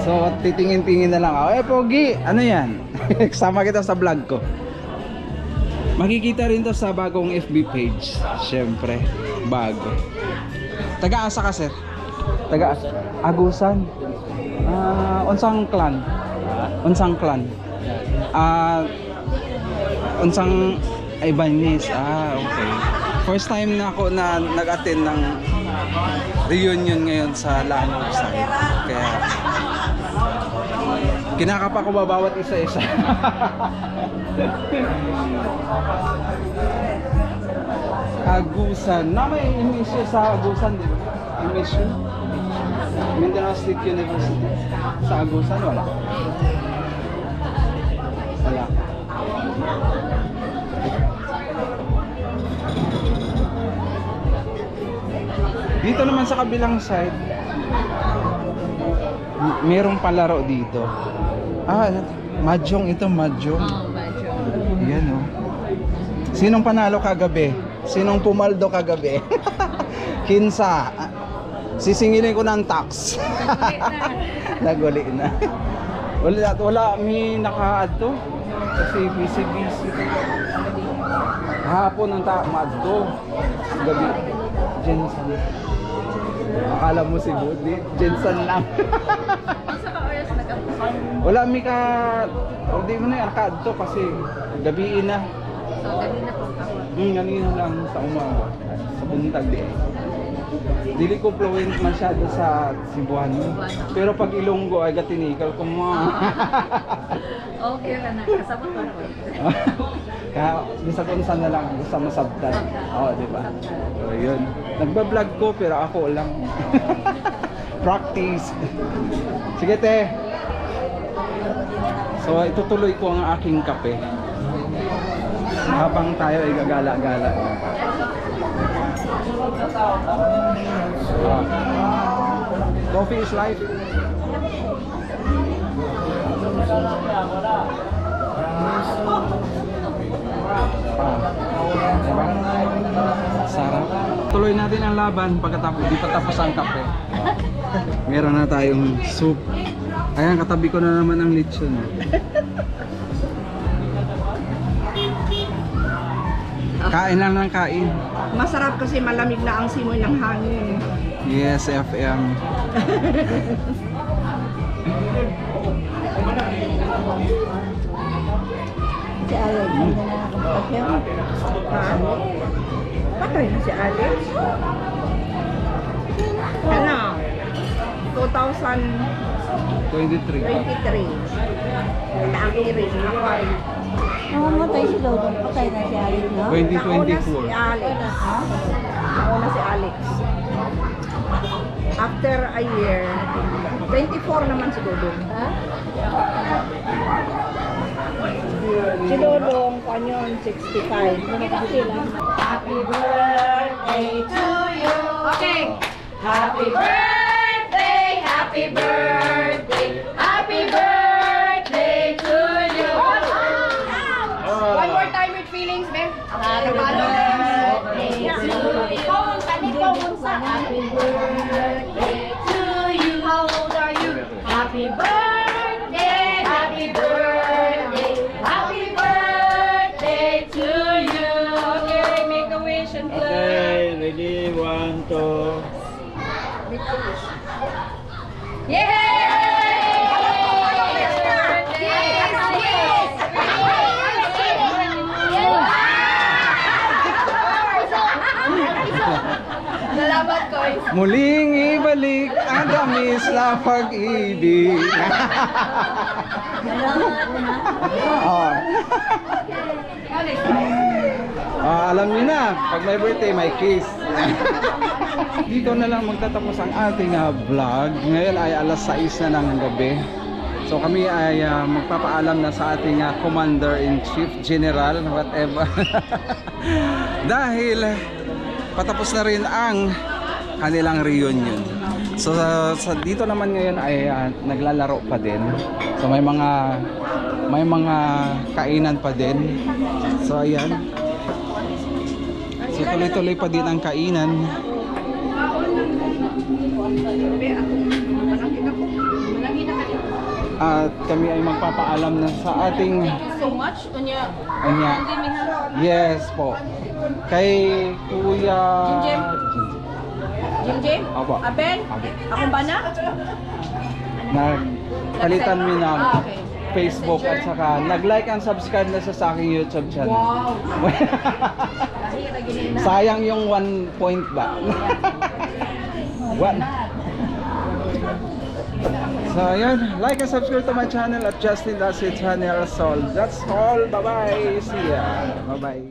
So titingin-tingin na lang ako. Pogi, ano yan? Sama kita sa vlog ko. Makikita rin to sa bagong FB page. Syempre, bago. Taga-asa ka, sir? Taga-asa? Agusan? Unsang clan? Unsang clan? Unsang Ibanez. Okay. First time na ako na nag-attend ng reunion ngayon sa Lanao side. Kaya kinakapa ko ba bawat isa-isa. Agusan. Na may emission sa Agusan, di ba? Emission. Mindanao State University. Sa Agusan, wala. Wala. Dito naman sa kabilang side, merong palaro dito. Mahjong ito, mahjong. Yan oh. Sinong panalo kagabi? Sinong pumaldo kagabi? Kinsa. Sisingilin ko ng tax. Naguli na. Wala may naka-add to. Kasi busy. Hapon ang maddo. Gabi. Jensen. Akala mo si Buddy. Jensen lang. Wala may ka... Hindi mo na yung to kasi gabiin na. So, ganina po ako. Ganina lang sa umaga. Sa buntag din. Dili ko fluent masyado sa Cebuano. Pero pag Ilonggo ay gatinikal ko mo. Okay na na. Kasama ko ako. Kaya bisa kung saan na lang gusto masabtan. Oo, di ba? So, yun. Nagbablog ko pero ako lang. Practice. Sige, te. So, itutuloy ko ang aking kape. Habang tayo ay gagala-gala. Coffee is life. Sarap. Tuloy natin ang laban pagkatapos di pa tapos ang kape. Meron na tayong soup. Ayan, katabi ko na naman ang lechon. Kain lang ng kain. Masarap kasi malamig na ang simoy ng hangin. Yes, FM. Si Alex, hindi na nakapagpapyan. Patay na si Alex. Ano? 23. Taki rin. Namamatay si Lodo. Patay na si Alex, no? 2024. Nauna si Alex. After a year, 24 naman si Dodong. Si Dodong, kanyon, 65. Happy birthday to you. Okay. Happy birthday, happy birthday, happy birthday to you. One more time with feelings, Ben. Happy birthday to you. Happy birthday to you. How old are you? Happy birthday, happy birthday, happy birthday to you. Okay, make a wish and clap. Okay, ready, 1, 2. Salamat ko. Muling ibalik ang damis na pag-ibig. Alam niyo na, pag may birthday, may kiss. Dito na lang magtatapos ang ating vlog. Ngayon ay alas 6 na ng gabi. So kami ay magpapaalam na sa ating Commander-in-Chief, General, whatever. Dahil patapos na rin ang kanilang reunion. So dito naman ngayon ay naglalaro pa din. So may mga kainan pa din. So ayan. So tuloy-tuloy pa din ang kainan. At kami ay magpapaalam na sa ating So much, Unya. Yes po. Kay Kuya Jim? Opo. Abel? Akong bana? Nagpalitan mi ng Okay. Facebook at saka nag-like and subscribe na sa aking YouTube channel. Wow! Sayang yung 1 point ba? 1. So ayan, like and subscribe to my channel at Justin Dasit Channel. So that's all. Bye bye. See ya. Bye bye.